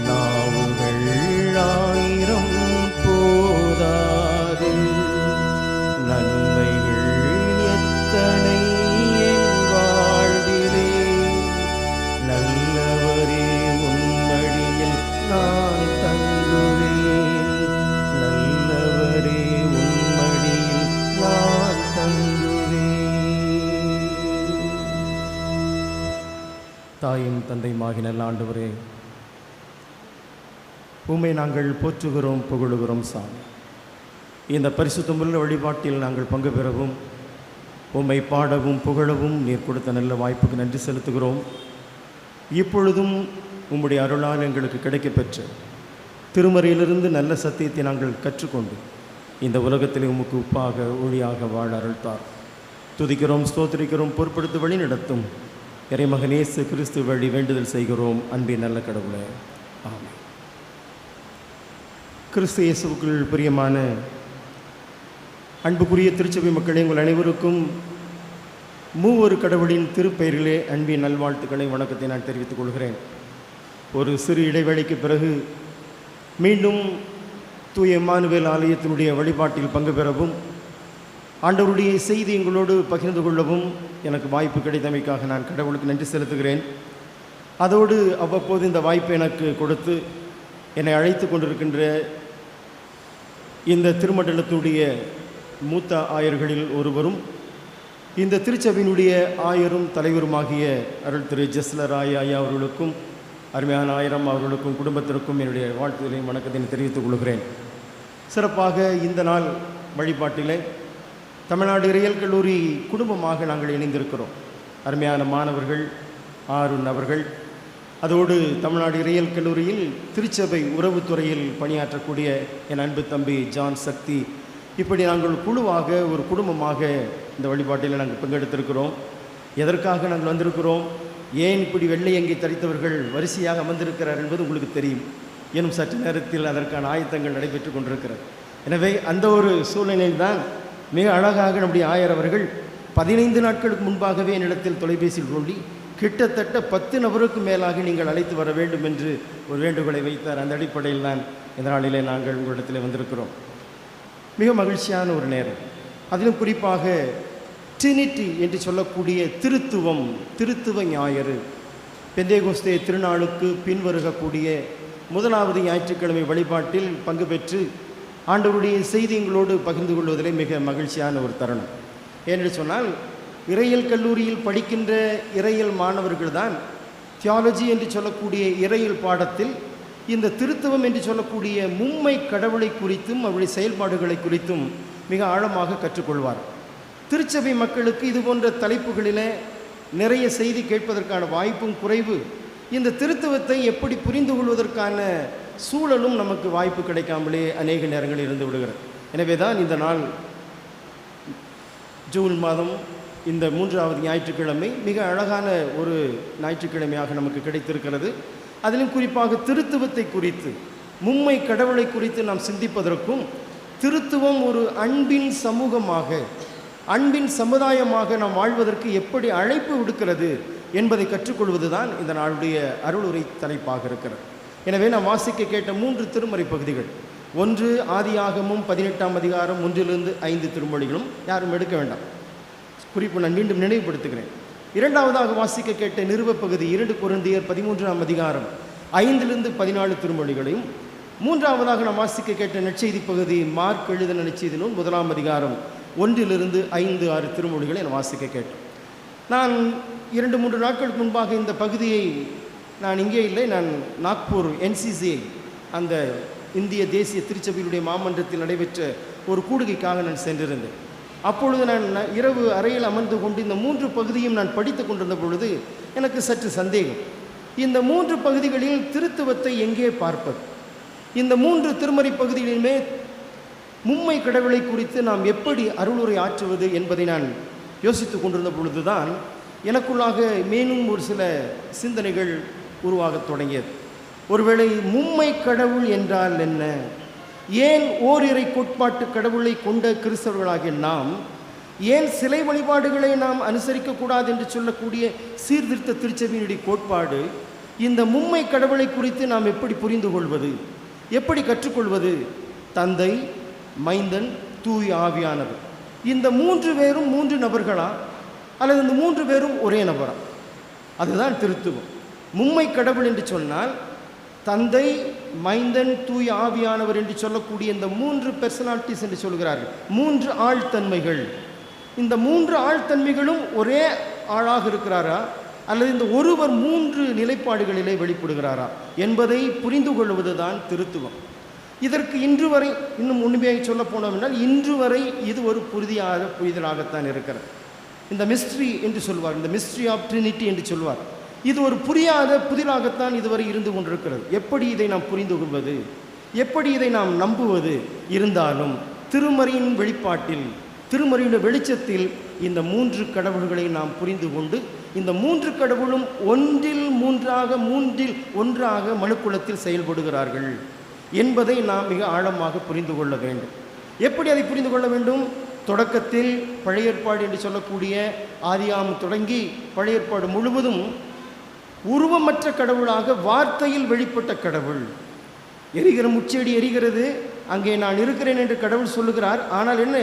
நாவுகள் ஆயிரம் போதாது. நன்மைகள் எத்தனை என் வாழ்விலே. நல்லவரே உன் மடியில் நான் தங்குவேன். நல்லவரே உன் மடியில் நான் தங்குவேன். தாயும் தந்தையுமாகிய நல்ல ஆண்டவரே, உம்மை நாங்கள் போற்றுகிறோம், புகழுகிறோம் சாமி. இந்த பரிசுத்தமுள்ள வழிபாட்டில் நாங்கள் பங்கு பெறவும் உம்மை பாடவும் புகழவும் நீர் கொடுத்த நல்ல வாய்ப்புக்கு நன்றி செலுத்துகிறோம். இப்பொழுதும் உம்முடைய அருளால் எங்களுக்கு கிடைக்கப்பெற்ற திருமறையிலிருந்து நல்ல சத்தியத்தை நாங்கள் கற்றுக்கொண்டு இந்த உலகத்தில் உமக்கு உப்பாக ஒளியாக வாழ அருள்தார். துதிக்கிறோம், ஸ்தோத்திரிக்கிறோம், பொறுப்படுத்தி வழி நடத்தும் இறைமகன் இயேசு கிறிஸ்து வழி வேண்டுதல் செய்கிறோம் அன்பின் நல்ல கடவுளே, ஆமென். கிறிஸ்து இயேசுவுக்குள் பிரியமான அன்புக்குரிய திருச்சபை மக்களே, உங்கள் அனைவருக்கும் மூவொரு கடவுளின் திருப்பெயரிலே அன்பின் நல்வாழ்த்துக்களை வணக்கத்தை நான் தெரிவித்துக் கொள்கிறேன். ஒரு சிறு இடைவேளைக்கு பிறகு மீண்டும் தூய இம்மானுவேல் ஆலயத்தினுடைய வழிபாட்டில் பங்கு பெறவும் ஆண்டவருடைய செய்தி எங்களோடு பகிர்ந்து கொள்ளவும் எனக்கு வாய்ப்பு கிடைத்தமைக்காக நான் கடவுளுக்கு நன்றி செலுத்துகிறேன். அதோடு அவ்வப்போது இந்த வாய்ப்பை எனக்கு கொடுத்து என்னை அழைத்து கொண்டிருக்கின்ற இந்த திருமண்டலத்துடைய மூத்த ஆயர்களில் ஒருவரும் இந்த திருச்சபையினுடைய ஆயரும் தலைவருமாகிய அருள் திரு ஜெஸ்லர் ஐயா அவர்களுக்கும் அருமையான ஆயிரம் அவர்களுக்கும் குடும்பத்திற்கும் என்னுடைய வாழ்த்துக்களையும் வணக்கத்தையும் தெரிவித்துக் கொள்கிறேன். சிறப்பாக இந்த நாள் வழிபாட்டிலே தமிழ்நாடு இறையியல் கல்லூரி குடும்பமாக நாங்கள் இணைந்திருக்கிறோம். அருமையான மாணவர்கள் 6 நபர்கள், அதோடு தமிழ்நாடு இறையியல் கல்லூரியில் திருச்சபை உறவுத்துறையில் பணியாற்றக்கூடிய என் அன்பு தம்பி ஜான் சக்தி, இப்படி நாங்கள் குழுவாக ஒரு குடும்பமாக இந்த வழிபாட்டில் நாங்கள் பங்கெடுத்திருக்கிறோம். எதற்காக நாங்கள் வந்திருக்கிறோம், ஏன் இப்படி வெள்ளை அங்கி தரித்தவர்கள் வரிசையாக அமர்ந்திருக்கிறார் என்பது உங்களுக்கு தெரியும். இன்னும் சற்று நேரத்தில் அதற்கான ஆயத்தங்கள் நடைபெற்று கொண்டிருக்கிறது. எனவே அந்த ஒரு சூழ்நிலையில் தான் மிக அழகாக நம்முடைய ஆயர் அவர்கள் 15 நாட்களுக்கு முன்பாகவே என்னிடத்தில் தொலைபேசியில் சொல்லி கிட்டத்தட்ட 10 நபருக்கு மேலாக நீங்கள் அழைத்து வர வேண்டும் என்று ஒரு வேண்டுகோளை வைத்தார். அந்த அடிப்படையில் தான் இந்த நாளிலே நாங்கள் உங்களிடத்தில் வந்திருக்கிறோம். மிக மகிழ்ச்சியான ஒரு நேரம். அதிலும் குறிப்பாக ட்ரினிட்டி என்று சொல்லக்கூடிய திருத்துவ ஞாயிறு, பெந்தேகோஸ்தே திருநாளுக்கு பின்வருகக்கூடிய முதலாவது ஞாயிற்றுக்கிழமை வழிபாட்டில் பங்கு பெற்று ஆண்டவருடைய செய்தி எங்களோடு பகிர்ந்து கொள்வதிலே மிக மகிழ்ச்சியான ஒரு தருணம். ஏனென்று சொன்னால், இறையியல் கல்லூரியில் படிக்கின்ற இறையியல் மாணவர்கள் தான் தியாலஜி என்று சொல்லக்கூடிய இறையியல் பாடத்தில் இந்த திருத்துவம் என்று சொல்லக்கூடிய மும்மை கடவுளை குறித்தும் அவருடைய செயல்பாடுகளை குறித்தும் மிக ஆழமாக கற்றுக்கொள்வார். திருச்சபை மக்களுக்கு இது போன்ற தலைப்புகளில் நிறைய செய்தி கேட்பதற்கான வாய்ப்பும் குறைவு. இந்த திருத்துவத்தை எப்படி புரிந்து கொள்வதற்கான சூழலும் நமக்கு வாய்ப்பு கிடைக்காமலே அநேக நேரங்கள் இருந்து விடுகிறது. எனவே தான் இந்த நாள் ஜூன் மாதம் இந்த 3வது ஞாயிற்றுக்கிழமை மிக அழகான ஒரு ஞாயிற்றுக்கிழமையாக நமக்கு கிடைத்திருக்கிறது. அதிலும் குறிப்பாக திருத்துவத்தை குறித்து, மும்மை கடவுளை குறித்து நாம் சிந்திப்பதற்கும், திருத்துவம் ஒரு அன்பின் சமூகமாக, அன்பின் சமுதாயமாக நாம் வாழ்வதற்கு எப்படி அழைப்பு விடுக்கிறது என்பதை கற்றுக்கொள்வது தான் இந்த நாளுடைய அருளுரை தலைப்பாக இருக்கிறது. எனவே நாம் வாசிக்க கேட்ட 3 திருமறை பகுதிகள், ஒன்று ஆதியாகமும் 18ஆம் அதிகாரம் 1 - 5 திருமொழிகளும், யாரும் எடுக்க வேண்டாம், குறிப்பு நான் மீண்டும் நினைவுபடுத்துகிறேன். இரண்டாவதாக வாசிக்க கேட்ட நிருப பகுதி 2 கொரிந்தியர் 13ஆம் அதிகாரம் 5 - 14 திருமொழிகளையும், மூன்றாவதாக நாம் வாசிக்க கேட்ட நற்செய்தி பகுதி மார்க் எழுதின நற்செய்தி நூல் 1ஆம் அதிகாரம் 1 - 5, 6 திருமொழிகளை நான் வாசிக்க கேட்டேன். நான் 2-3 நாட்களுக்கு முன்பாக இந்த பகுதியை, நான் இங்கே இல்லை, நான் நாக்பூர் NCCI, அந்த இந்திய தேசிய திருச்சபையினுடைய மாமன்றத்தில் நடைபெற்ற ஒரு கூடுகைக்காக நான் சென்றிருந்தேன். அப்பொழுது நான் இரவு அறையில் அமர்ந்து கொண்டு இந்த 3 பகுதியும் நான் படித்து கொண்டிருந்த பொழுது எனக்கு சற்று சந்தேகம். இந்த 3 பகுதிகளில் திருத்துவத்தை எங்கே பார்ப்பது? இந்த 3 திருமறை பகுதிகளிலுமே மும்மை கடவுளை குறித்து நாம் எப்படி அருளுரை ஆற்றுவது என்பதை நான் யோசித்து கொண்டிருந்த பொழுதுதான் எனக்குள்ளாக மேலும் ஒரு சில சிந்தனைகள் உருவாகத் தொடங்கியது. ஒருவேளை மும்மை கடவுள் என்றால் என்ன? ஏன் ஓரிரை கோட்பாட்டு கடவுளை கொண்ட கிறிஸ்தவர்களாகிய நாம் ஏன் சிலை வழிபாடுகளை நாம் அனுசரிக்கக்கூடாது என்று சொல்லக்கூடிய சீர்திருத்த திருச்சபையினுடைய கோட்பாடு, இந்த மும்மை கடவுளை குறித்து நாம் எப்படி புரிந்து கொள்வது, எப்படி கற்றுக்கொள்வது? தந்தை, மைந்தன், தூய் ஆவியானவர், இந்த 3 பேரும் 3 நபர்களா, அல்லது இந்த 3 பேரும் ஒரே நபரா? அதுதான் திருத்துவம். மும்மை கடவுள் என்று சொன்னால் தந்தை, மைந்தன், தூய் ஆவியானவர் என்று சொல்லக்கூடிய இந்த 3 பெர்சனாலிட்டிஸ் என்று சொல்கிறார்கள், 3 ஆழ்தன்மைகள். இந்த 3 ஆழ்தன்மைகளும் ஒரே ஆளாக இருக்கிறாரா, அல்லது இந்த ஒருவர் 3 நிலைப்பாடுகளிலே வெளிப்படுகிறாரா என்பதை புரிந்து கொள்வதுதான் திருத்துவம். இதற்கு இன்று வரை, இன்னும் உண்மையாக சொல்ல போனோம்னால் இன்று வரை இது ஒரு புரிதலாகத்தான் இருக்கிறது. இந்த மிஸ்ட்ரி என்று சொல்வார், இந்த மிஸ்ட்ரி ஆஃப் ட்ரினிட்டி என்று சொல்வார். இது ஒரு புரியாத புதிராகத்தான் இதுவரை இருந்து கொண்டிருக்கிறது. எப்படி இதை நாம் புரிந்து கொள்வது, எப்படி இதை நாம் நம்புவது? இருந்தாலும் திருமறையின் வெளிப்பாட்டில், திருமறையுடைய வெளிச்சத்தில் இந்த 3 கடவுள்களை நாம் புரிந்து கொண்டு, இந்த 3 கடவுளும் ஒன்றில் ஒன்றாக மனுக்குலத்தில் செயல்படுகிறார்கள் என்பதை நாம் மிக ஆழமாக புரிந்து கொள்ள வேண்டும். எப்படி அதை புரிந்து கொள்ள வேண்டும்? தொடக்கத்தில் பழைய ஏற்பாடு என்று சொல்லக்கூடிய ஆதியாகமம் தொடங்கி பழைய ஏற்பாடு முழுவதும் உருவமற்ற கடவுளாக வார்த்தையில் வெளிப்பட்ட கடவுள். எரிகிற முச்செடி எரிகிறது, அங்கே நான் இருக்கிறேன் என்று கடவுள் சொல்லுகிறார். ஆனால் என்ன,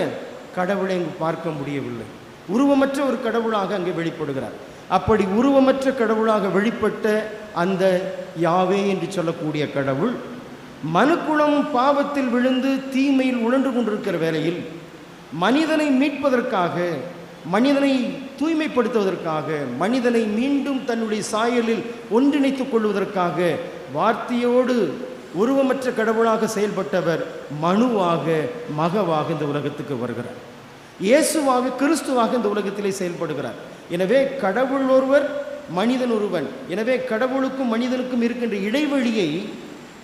கடவுளை அங்கு பார்க்க முடியவில்லை. உருவமற்ற ஒரு கடவுளாக அங்கே வெளிப்படுகிறார். அப்படி உருவமற்ற கடவுளாக வெளிப்பட்ட அந்த யாவே என்று சொல்லக்கூடிய கடவுள் மனுக்குலம் பாவத்தில் விழுந்து தீமையில் உழன்று கொண்டிருக்கிற வேளையில் மனிதனை மீட்பதற்காக, மனிதனை தூய்மைப்படுத்துவதற்காக, மனிதனை மீண்டும் தன்னுடைய சாயலில் ஒன்றிணைத்துக் கொள்வதற்காக வார்த்தையோடு உருவமற்ற கடவுளாக செயல்பட்டவர் மனுவாக, மகவாக இந்த உலகத்துக்கு வருகிறார். இயேசுவாக கிறிஸ்துவாக இந்த உலகத்திலே செயல்படுகிறார். எனவே கடவுள் ஒருவர், மனிதன் ஒருவன். எனவே கடவுளுக்கும் மனிதனுக்கும் இருக்கின்ற இடைவெளியை,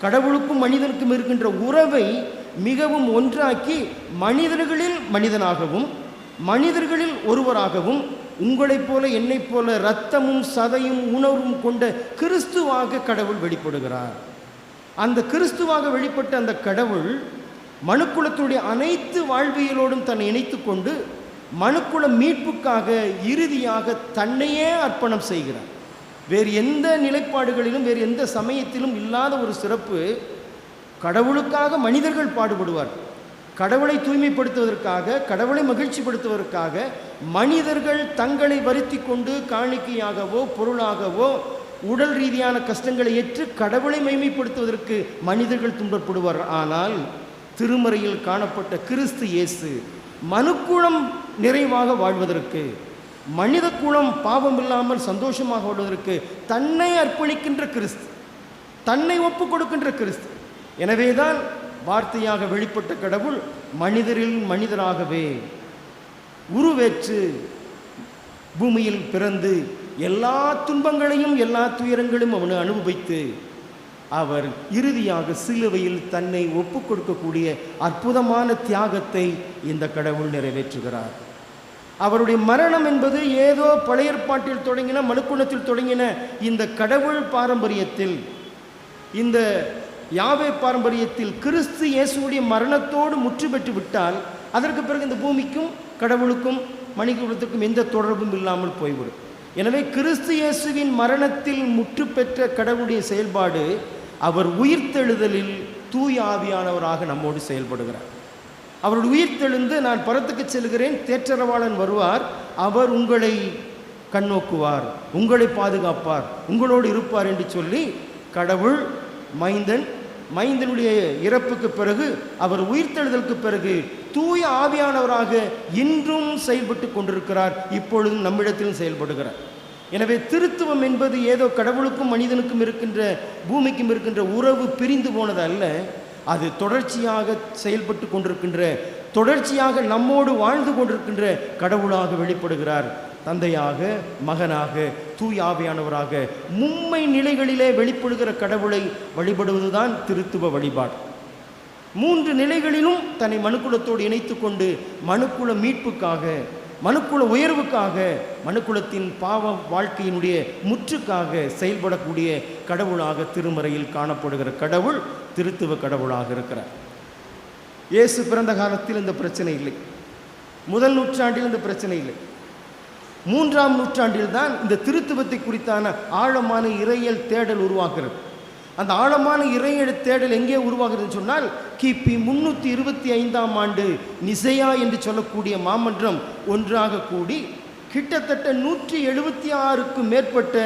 கடவுளுக்கும் மனிதனுக்கும் இருக்கின்ற உறவை மிகவும் ஒன்றாக்கி மனிதர்களில் மனிதனாகவும் மனிதர்களில் ஒருவராகவும் உங்களைப் போல என்னைப் போல இரத்தமும் சதையும் உணர்வும் கொண்ட கிறிஸ்துவாக கடவுள் வெளிப்படுகிறார். அந்த கிறிஸ்துவாக வெளிப்பட்ட அந்த கடவுள் மனுக்குலத்துடைய அனைத்து வாழ்வியலோடும் தன்னை இணைத்து கொண்டு மனுக்குல மீட்புக்காக இறுதியாக தன்னையே அர்ப்பணம் செய்கிறார். வேறு எந்த நிலைப்பாடுகளிலும் வேறு எந்த சமயத்திலும் இல்லாத ஒரு சிறப்பு, கடவுளுக்காக மனிதர்கள் பாடுபடுவார். கடவுளை தூய்மைப்படுத்துவதற்காக, கடவுளை மகிழ்ச்சிப்படுத்துவதற்காக மனிதர்கள் தங்களை வருத்தி கொண்டு காணிக்கையாகவோ பொருளாகவோ உடல் ரீதியான கஷ்டங்களை ஏற்று கடவுளை மைமைப்படுத்துவதற்கு மனிதர்கள் துன்பப்படுவார். ஆனால் திருமறையில் காணப்பட்ட கிறிஸ்து இயேசு மனுக்குலம் நிறைவாக வாழ்வதற்கு, மனித குலம் பாவம் இல்லாமல் சந்தோஷமாக வாழ்வதற்கு தன்னை அர்ப்பணிக்கின்ற கிறிஸ்து, தன்னை ஒப்பு கொடுக்கின்ற கிறிஸ்து. எனவேதான் வார்த்தையாக வெளிப்பட்ட கடவுள் மனிதரில் மனிதராகவே உருவேற்று பூமியில் பிறந்து எல்லா துன்பங்களையும் எல்லா துயரங்களையும் அவனை அனுபவித்து அவர் இறுதியாக சிலுவையில் தன்னை ஒப்பு கொடுக்கக்கூடிய அற்புதமான தியாகத்தை இந்த கடவுள் நிறைவேற்றுகிறார். அவருடைய மரணம் என்பது ஏதோ பழைய ஏற்பாட்டில் தொடங்கின, மனுக்குலத்தில் தொடங்கின இந்த கடவுள் பாரம்பரியத்தில், இந்த யாவே பாரம்பரியத்தில் கிறிஸ்து இயேசுடைய மரணத்தோடு முற்று பெற்று விட்டால் அதற்கு பிறகு இந்த பூமிக்கும் கடவுளுக்கும் மனிதகுலத்துக்கும் எந்த தொடர்பும் இல்லாமல் போய்விடும். எனவே கிறிஸ்து இயேசுவின் மரணத்தில் முற்று பெற்ற கடவுளுடைய செயல்பாடு அவர் உயிர்த்தெழுதலில் தூய ஆவியானவராக நம்மோடு செயல்படுகிறார். அவருடைய உயிர்த்தெழுந்து நான் பரத்துக்கு செல்கிறேன், தேற்றரவாளன் வருவார், அவர் உங்களை கண்ணோக்குவார், உங்களை பாதுகாப்பார், உங்களோடு இருப்பார் என்று சொல்லி கடவுள் மைந்தனுடைய இறப்புக்கு பிறகு அவர் உயிர்த்தெழுதலுக்கு பிறகு தூய ஆவியானவராக இன்றும் செயல்பட்டு கொண்டிருக்கிறார். இப்பொழுதும் நம்மிடத்திலும் செயல்படுகிறார். எனவே திருத்துவம் என்பது ஏதோ கடவுளுக்கும் மனிதனுக்கும் இருக்கின்ற, பூமிக்கும் இருக்கின்ற உறவு பிரிந்து போனது அல்ல. அது தொடர்ச்சியாக செயல்பட்டு கொண்டிருக்கின்ற, தொடர்ச்சியாக நம்மோடு வாழ்ந்து கொண்டிருக்கின்ற கடவுளாக வெளிப்படுகிறார். தந்தையாக, மகனாக, தூய ஆவியானவராக மும்மை நிலைகளிலே வெளிப்படுகிற கடவுளை வழிபடுவதுதான் திருத்துவ வழிபாடு. 3 நிலைகளிலும் தன்னை மனுக்குலத்தோடு இணைத்து கொண்டு மனுக்குல மீட்புக்காக, மனுக்குல உயர்வுக்காக, மனுக்குலத்தின் பாவ வாழ்க்கையினுடைய முற்றுக்காக செயல்படக்கூடிய கடவுளாக திருமறையில் காணப்படுகிற கடவுள் திருத்துவ கடவுளாக இருக்கிறார். இயேசு பிறந்த காலத்தில் இந்த பிரச்சனை இல்லை, முதல் நூற்றாண்டில் இந்த பிரச்சனை இல்லை. 3ஆம் நூற்றாண்டில் தான் இந்த திருத்துவத்தை குறித்தான ஆழமான இறையியல் தேடல் உருவாகிறது. அந்த ஆழமான இறையியல் தேடல் எங்கே உருவாகிறதுன்னு சொன்னால், கிபி 325ஆம் ஆண்டு நிசையா என்று சொல்லக்கூடிய மாமன்றம் ஒன்றாக கூடி கிட்டத்தட்ட 176க்கும் மேற்பட்ட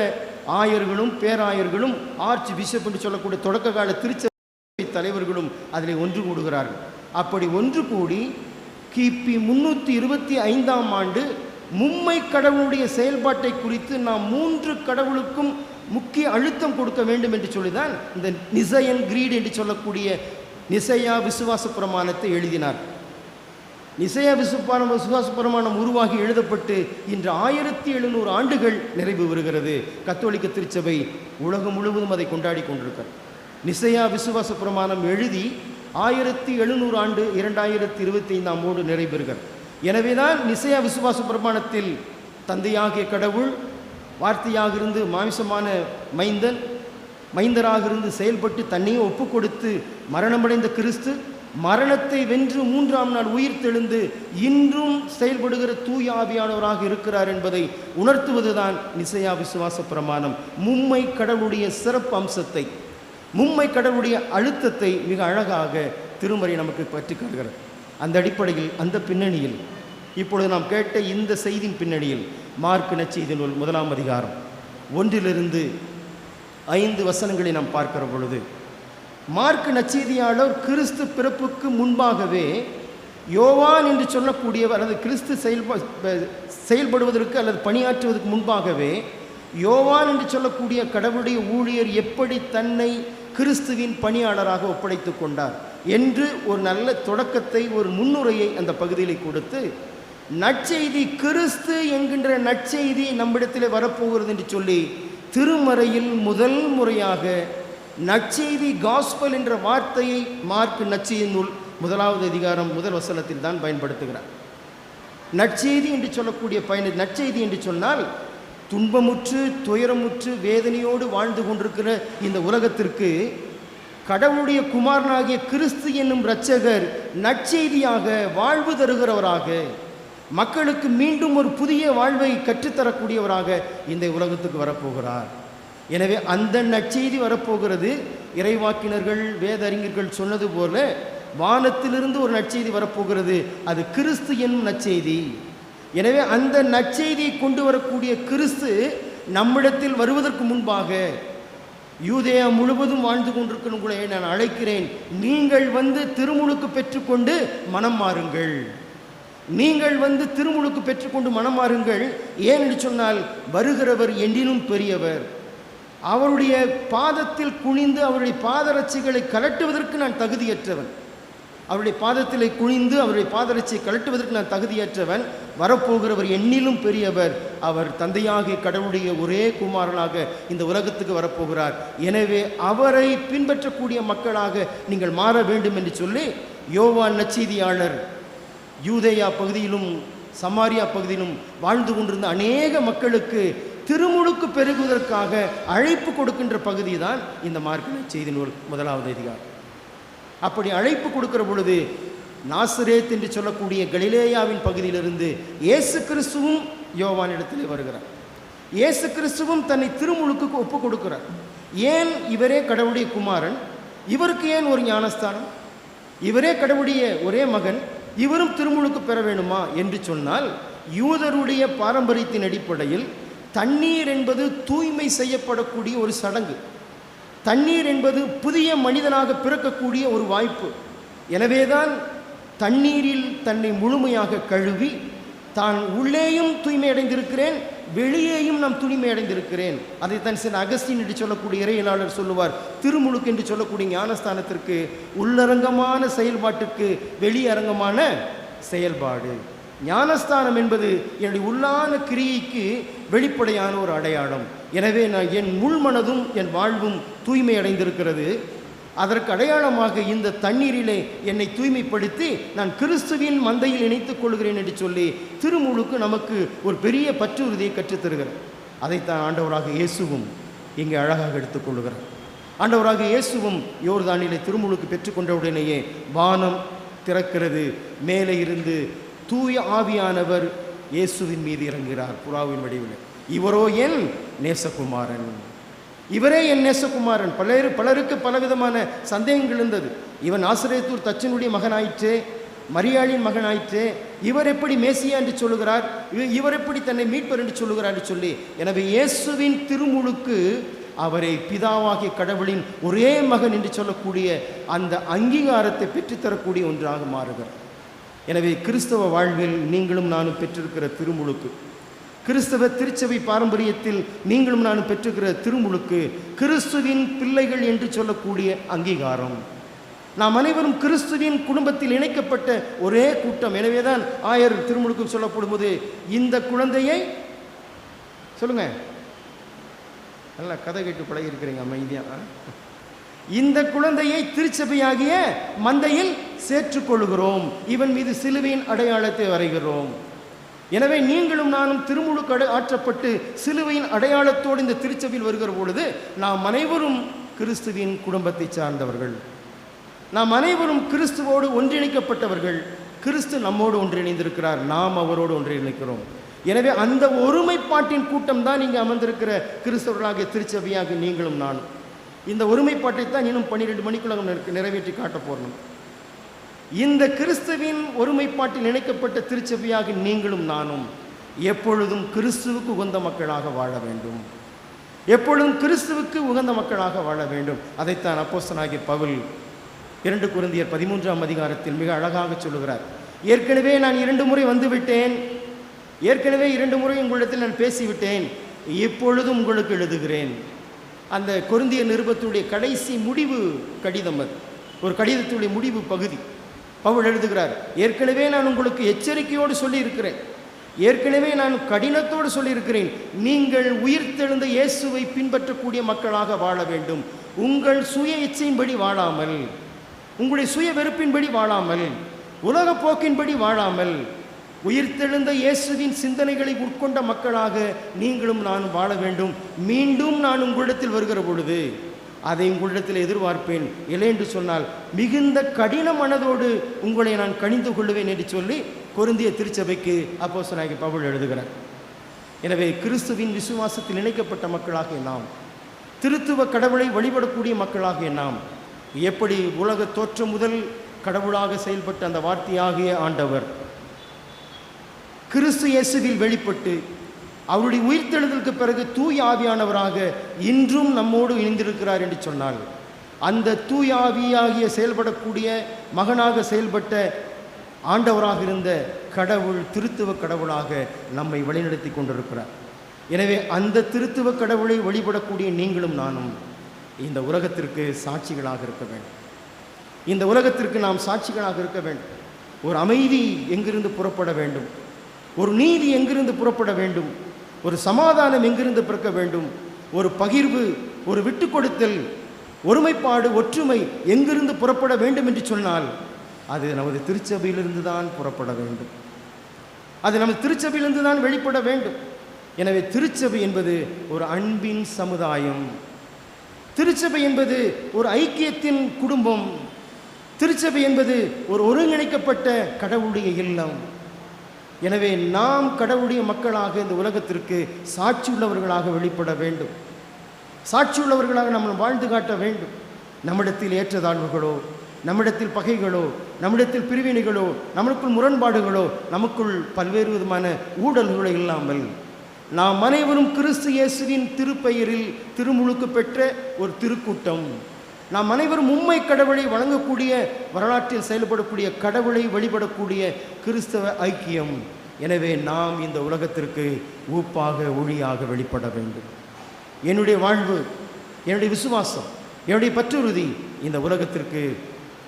ஆயர்களும் பேராயர்களும் ஆர்ச் பிஷப் என்று சொல்லக்கூடிய தொடக்க கால திருச்சபை தலைவர்களும் அதில் ஒன்று கூடுகிறார்கள். அப்படி ஒன்று கூடி கிபி 325ஆம் ஆண்டு மும்மை கடவுளுடைய செயல்பாட்டை குறித்து நாம் 3 கடவுளுக்கும் முக்கிய அழுத்தம் கொடுக்க வேண்டும் என்று சொல்லிதான் இந்த நிசையன் கிரீட் என்று சொல்லக்கூடிய நிசையா விசுவாச பிரமாணத்தை எழுதினார். நிசையா விசுவாச பிரமாணம் உருவாகி எழுதப்பட்டு இன்று 1700 ஆண்டுகள் நிறைவு வருகிறது. கத்தோலிக்க திருச்சபை உலகம் முழுவதும் அதை கொண்டாடி கொண்டிருக்கிறது. நிசையா விசுவாச பிரமாணம் எழுதி 1700 ஆண்டு 2025ஆம் ஆண்டு நிறைவேறுகிறது. எனவேதான் நிசையா விசுவாச பிரமாணத்தில் தந்தையாகிய கடவுள் வார்த்தையாக இருந்து மாமிசமான மைந்தராக இருந்து செயல்பட்டு தன்னையும் ஒப்பு கொடுத்து மரணமடைந்த கிறிஸ்து மரணத்தை வென்று 3ஆம் நாள் உயிர் தெழுந்து இன்றும் செயல்படுகிற தூய ஆவியானவராக இருக்கிறார் என்பதை உணர்த்துவதுதான் நிசையா விசுவாச பிரமாணம். மும்மை கடவுளுடைய சிறப்பு அம்சத்தை, மும்மை கடவுளுடைய அழுத்தத்தை மிக அழகாக திருமறை நமக்கு பற்றி காட்டுகிறது. அந்த அடிப்படையில், அந்த பின்னணியில் இப்பொழுது நாம் கேட்ட இந்த செய்தியின் பின்னணியில் மார்க் நற்செய்தி நூல் 1ஆம் அதிகாரம் 1 - 5 வசனங்களை நாம் பார்க்கிற பொழுது, மார்க் நற்செய்தியாளர் கிறிஸ்து பிறப்புக்கு முன்பாகவே யோவான் என்று சொல்லக்கூடியவர், அல்லது கிறிஸ்து செயல்படுவதற்கு அல்லது பணியாற்றுவதற்கு முன்பாகவே யோவான் என்று சொல்லக்கூடிய கடவுளுடைய ஊழியர் எப்படி தன்னை கிறிஸ்துவின் பணியாளராக ஒப்படைத்து கொண்டார் என்று ஒரு நல்ல தொடக்கத்தை, ஒரு முன்னுரையை அந்த பகுதியில் கொடுத்து நற்செய்தி கிறிஸ்து என்கின்ற நற்செய்தி நம்மிடத்திலே வரப்போகிறது என்று சொல்லி திருமறையில் முதல் முறையாக நற்செய்தி காஸ்பல் என்ற வார்த்தையை மார்க் நற்செய்தி நூல் 1வது அதிகாரம் 1 வசனத்தில் தான் பயன்படுத்துகிறார். நற்செய்தி என்று சொல்லக்கூடிய நற்செய்தி என்று சொன்னால் துன்பமுற்று துயரமுற்று வேதனையோடு வாழ்ந்து கொண்டிருக்கிற இந்த உலகத்திற்கு கடவுளுடைய குமாரனாகிய கிறிஸ்து என்னும் இரட்சகர் நற்செய்தியாக வாழ்வு தருகிறவராக, மக்களுக்கு மீண்டும் ஒரு புதிய வாழ்வை கற்றுத்தரக்கூடியவராக இந்த உலகத்துக்கு வரப்போகிறார். எனவே அந்த நற்செய்தி வரப்போகிறது. இறைவாக்கினர்கள் வேத அறிஞர்கள் சொன்னது போல வானத்திலிருந்து ஒரு நற்செய்தி வரப்போகிறது. அது கிறிஸ்து என்னும் நற்செய்தி. எனவே அந்த நற்செய்தியை கொண்டு வரக்கூடிய கிறிஸ்து நம்மிடத்தில் வருவதற்கு முன்பாக யூதேயா முழுவதும் வாழ்ந்து கொண்டிருக்கிற உங்களை நான் அழைக்கிறேன். நீங்கள் வந்து திருமுழுக்கு பெற்றுக்கொண்டு மனம் மாறுங்கள். நீங்கள் வந்து திருமுழுக்கு பெற்றுக்கொண்டு மனம் மாறுங்கள். ஏனென்று சொன்னால் வருகிறவர் என்னிலும் பெரியவர். அவருடைய பாதத்தில் குனிந்து அவருடைய பாதரட்சிகளை கலட்டுவதற்கு நான் தகுதியற்றவன். அவருடைய பாதத்திலே குனிந்து அவருடைய பாதரட்சியை கலட்டுவதற்கு நான் தகுதியற்றவன். வரப்போகிறவர் என்னிலும் பெரியவர். அவர் தந்தையாகிய கடவுளுடைய ஒரே குமாரனாக இந்த உலகத்துக்கு வரப்போகிறார். எனவே அவரை பின்பற்றக்கூடிய மக்களாக நீங்கள் மாற வேண்டும் என்று சொல்லி யோவான் நற்செய்தியாளர் யூதேயா பகுதியிலும் சமாரியா பகுதியிலும் வாழ்ந்து கொண்டிருந்த அநேக மக்களுக்கு திருமுழுக்கு பெருகுவதற்காக அழைப்பு கொடுக்கின்ற பகுதி தான் இந்த மார்க் நற்செய்தி நூல் 1வது அதிகாரம். அப்படி அழைப்பு கொடுக்கிற பொழுது நாசரேத் என்று சொல்லக்கூடிய கலிலேயாவின் பகுதியிலிருந்து இயேசு கிறிஸ்துவும் யோவானிடத்திலே வருகிறார். இயேசு கிறிஸ்துவும் தன்னை திருமுழுக்கு ஒப்பு கொடுக்கிறார். ஏன் இவரே கடவுளுடைய குமாரன், இவருக்கு ஏன் ஒரு ஞானஸ்தானம், இவரே கடவுளுடைய ஒரே மகன், இவரும் திருமுழுக்கு பெற வேண்டுமா என்று சொன்னால், யூதருடைய பாரம்பரியத்தின் அடிப்படையில் தண்ணீர் என்பது தூய்மை செய்யப்படக்கூடிய ஒரு சடங்கு. தண்ணீர் என்பது புதிய மனிதனாக பிறக்கக்கூடிய ஒரு வாய்ப்பு. எனவேதான் தண்ணீரில் தன்னை முழுமையாக கழுவி தான் உள்ளேயும் தூய்மை அடைந்திருக்கிறேன், வெளியேயும் நாம் தூய்மை அடைந்திருக்கிறேன். அதைத்தான் சென் அகஸ்டின் என்று சொல்லக்கூடிய இறையியலாளர் சொல்லுவார், திருமுழுக்கு என்று சொல்லக்கூடிய ஞானஸ்தானத்திற்கு உள்ளரங்கமான செயல்பாட்டுக்கு வெளியரங்கமான செயல்பாடு. ஞானஸ்தானம் என்பது என்னுடைய உள்ளான கிரியைக்கு வெளிப்படையான ஒரு அடையாளம். எனவே நான் என் உள்மனதும் என் வாழ்வும் தூய்மை அடைந்திருக்கிறது. அதற்கு அடையாளமாக இந்த தண்ணீரிலே என்னை தூய்மைப்படுத்தி நான் கிறிஸ்துவின் மந்தையில் இணைத்துக் கொள்கிறேன் என்று சொல்லி திருமுழுக்கு நமக்கு ஒரு பெரிய பற்றுறுதியை கற்றுத்தருகிறார். அதைத்தான் ஆண்டவராக இயேசுவும் இங்கே அழகாக எடுத்துக்கொள்கிறார். ஆண்டவராக இயேசுவும் யோர்தானிலே திருமுழுக்கு பெற்றுக்கொண்டவுடனேயே வானம் திறக்கிறது. மேலே இருந்து தூய ஆவியானவர் இயேசுவின் மீது இறங்குகிறார் புறாவின் வடிவில். இவரோ என் நேசகுமாரன், இவரே என் நேசகுமாரன். பலருக்கு பலவிதமான சந்தேகங்கள் இருந்தது. இவன் நாசரேத்தூர் தச்சனுடைய மகனாயிற்றே, மரியாளின் மகனாயிற்றே, இவர் எப்படி மேசியா என்று சொல்லுகிறார், இவர் எப்படி தன்னை மீட்பர் என்று சொல்லுகிறார் என்று சொல்லி, எனவே இயேசுவின் திருமுழுக்கு அவரை பிதாவாகிய கடவுளின் ஒரே மகன் என்று சொல்லக்கூடிய அந்த அங்கீகாரத்தை பெற்றுத்தரக்கூடிய ஒன்றாக மாறுகிறார். எனவே கிறிஸ்தவ வாழ்வில் நீங்களும் நானும் பெற்றிருக்கிற திருமுழுக்கு, கிறிஸ்தவ திருச்சபை பாரம்பரியத்தில் நீங்களும் நானும் பெற்றிருக்கிற திருமுழுக்கு கிறிஸ்துவின் பிள்ளைகள் என்று சொல்லக்கூடிய அங்கீகாரம். நாம் அனைவரும் கிறிஸ்துவின் குடும்பத்தில் இணைக்கப்பட்ட ஒரே கூட்டம். எனவேதான் ஆயர் திருமுழுக்கு சொல்லப்படும் போது இந்த குழந்தையை சொல்லுங்க, நல்லா கதை கேட்டு பழகி இருக்கிறீங்க அமைதியா, இந்த குழந்தையை திருச்சபையாகிய மந்தையில் சேர்த்துக்கொள்கிறோம், இவன் மீது சிலுவையின் அடையாளத்தை வரைகிறோம். எனவே நீங்களும் நானும் திருமுழுக்கு ஆற்றப்பட்டு சிலுவையின் அடையாளத்தோடு இந்த திருச்சபையில் வருகிற பொழுது நாம் அனைவரும் கிறிஸ்துவின் குடும்பத்தை சார்ந்தவர்கள், நாம் அனைவரும் கிறிஸ்துவோடு ஒன்றிணைக்கப்பட்டவர்கள். கிறிஸ்து நம்மோடு ஒன்றிணைந்திருக்கிறார், நாம் அவரோடு ஒன்றிணைக்கிறோம். எனவே அந்த ஒருமைப்பாட்டின் கூட்டம் தான் இங்கே அமர்ந்திருக்கிற கிறிஸ்தவர்களாகிய திருச்சபையாக நீங்களும் நானும். இந்த ஒருமைப்பாட்டை தான் இன்னும் 12 மணிக்குள்ள நிறைவேற்றி காட்ட போறோம். இந்த கிறிஸ்துவின் ஒருமைப்பாட்டில் இணைக்கப்பட்ட திருச்சபையாக நீங்களும் நானும் எப்பொழுதும் கிறிஸ்துவுக்கு உகந்த மக்களாக வாழ வேண்டும், எப்பொழுதும் கிறிஸ்துவுக்கு உகந்த மக்களாக வாழ வேண்டும். அதைத்தான் அப்போஸ்தலனாகிய பவுல் 2 கொரிந்தியர் 13ஆம் அதிகாரத்தில் மிக அழகாக சொல்லுகிறார். ஏற்கனவே நான் 2 முறை வந்துவிட்டேன், ஏற்கனவே 2 முறை உங்களிடத்தில் நான் பேசிவிட்டேன், இப்பொழுதும் உங்களுக்கு எழுதுகிறேன். அந்த கொரிந்திய நிருபத்துடைய கடைசி முடிவு கடிதம், அது ஒரு கடிதத்துடைய முடிவு பகுதி. பவுல் எழுதுகிறார், ஏற்கனவே நான் உங்களுக்கு எச்சரிக்கையோடு சொல்லியிருக்கிறேன், ஏற்கனவே நான் கடினத்தோடு சொல்லியிருக்கிறேன், நீங்கள் உயிர்த்தெழுந்த இயேசுவை பின்பற்றக்கூடிய மக்களாக வாழ வேண்டும். உங்கள் சுய இச்சையின்படி வாழாமல், உங்களுடைய சுய வெறுப்பின்படி வாழாமல், உலக போக்கின்படி வாழாமல், உயிர்த்தெழுந்த இயேசுவின் சிந்தனைகளை உட்கொண்ட மக்களாக நீங்களும் நான் வாழ வேண்டும். மீண்டும் நான் உங்களிடத்தில் வருகிற பொழுது அதை உங்களிடத்தில் எதிர்பார்ப்பேன். இல்லை என்று சொன்னால் மிகுந்த கடின மனதோடு உங்களை நான் கணிந்து கொள்ளுவேன் என்று சொல்லி கொரிந்திய திருச்சபைக்கு அப்போஸ்தலனாகிய பவுல் எழுதுகிறார். எனவே கிறிஸ்துவின் விசுவாசத்தில் இணைக்கப்பட்ட மக்களாகிய நாம், திருத்துவ கடவுளை வழிபடக்கூடிய மக்களாகிய நாம், எப்படி உலக தோற்றம் முதல் கடவுளாக செயல்பட்ட அந்த வார்த்தையாகிய ஆண்டவர் கிறிஸ்து இயேசுவில் வெளிப்பட்டு அவருடைய உயிர்த்தெழுதலுக்கு பிறகு தூய ஆவியானவராக இன்றும் நம்மோடு இணைந்திருக்கிறார் என்று சொன்னால், அந்த தூய ஆவியாகிய செயல்படக்கூடிய மகனாக செயல்பட்ட ஆண்டவராக இருந்த கடவுள் திருத்துவ கடவுளாக நம்மை வழிநடத்தி கொண்டிருக்கிறார். எனவே அந்த திருத்துவ கடவுளை வழிபடக்கூடிய நீங்களும் நானும் இந்த உலகத்திற்கு சாட்சிகளாக இருக்க வேண்டும். இந்த உலகத்திற்கு நாம் சாட்சிகளாக இருக்க வேண்டும். ஒரு அமைதி எங்கிருந்து புறப்பட வேண்டும், ஒரு நீதி எங்கிருந்து புறப்பட வேண்டும், ஒரு சமாதானம் எங்கிருந்து பிறக்க வேண்டும், ஒரு பகிர்வு, ஒரு விட்டு கொடுத்தல், ஒருமைப்பாடு, ஒற்றுமை எங்கிருந்து புறப்பட வேண்டும் என்று சொன்னால் அது நமது திருச்சபையிலிருந்து தான் புறப்பட வேண்டும். அது நமது திருச்சபையிலிருந்து தான் வெளிப்பட வேண்டும். எனவே திருச்சபை என்பது ஒரு அன்பின் சமுதாயம், திருச்சபை என்பது ஒரு ஐக்கியத்தின் குடும்பம், திருச்சபை என்பது ஒரு ஒருங்கிணைக்கப்பட்ட கடவுளுடைய இல்லம். எனவே நாம் கடவுளுடைய மக்களாக இந்த உலகத்திற்கு சாட்சியுள்ளவர்களாக வெளிப்பட வேண்டும். சாட்சியுள்ளவர்களாக நம்ம வாழ்ந்து காட்ட வேண்டும். நம்மிடத்தில் ஏற்றதாழ்வுகளோ, நம்மிடத்தில் பகைகளோ, நம்மிடத்தில் பிரிவினைகளோ, நமக்குள் முரண்பாடுகளோ, நமக்குள் பல்வேறு விதமான ஊழல்களோ இல்லாமல் நாம் அனைவரும் கிறிஸ்து இயேசுவின் திருப்பெயரில் திருமுழுக்கு பெற்ற ஒரு திருக்கூட்டம், நாம் அனைவரும் உண்மை கடவுளை வழங்கக்கூடிய, வரலாற்றில் செயல்படக்கூடிய, கடவுளை வழிபடக்கூடிய கிறிஸ்தவ ஐக்கியம். எனவே நாம் இந்த உலகத்திற்கு ஊப்பாக ஒளியாக வெளிப்பட வேண்டும். என்னுடைய வாழ்வு, என்னுடைய விசுவாசம், என்னுடைய பற்றுறுதி இந்த உலகத்திற்கு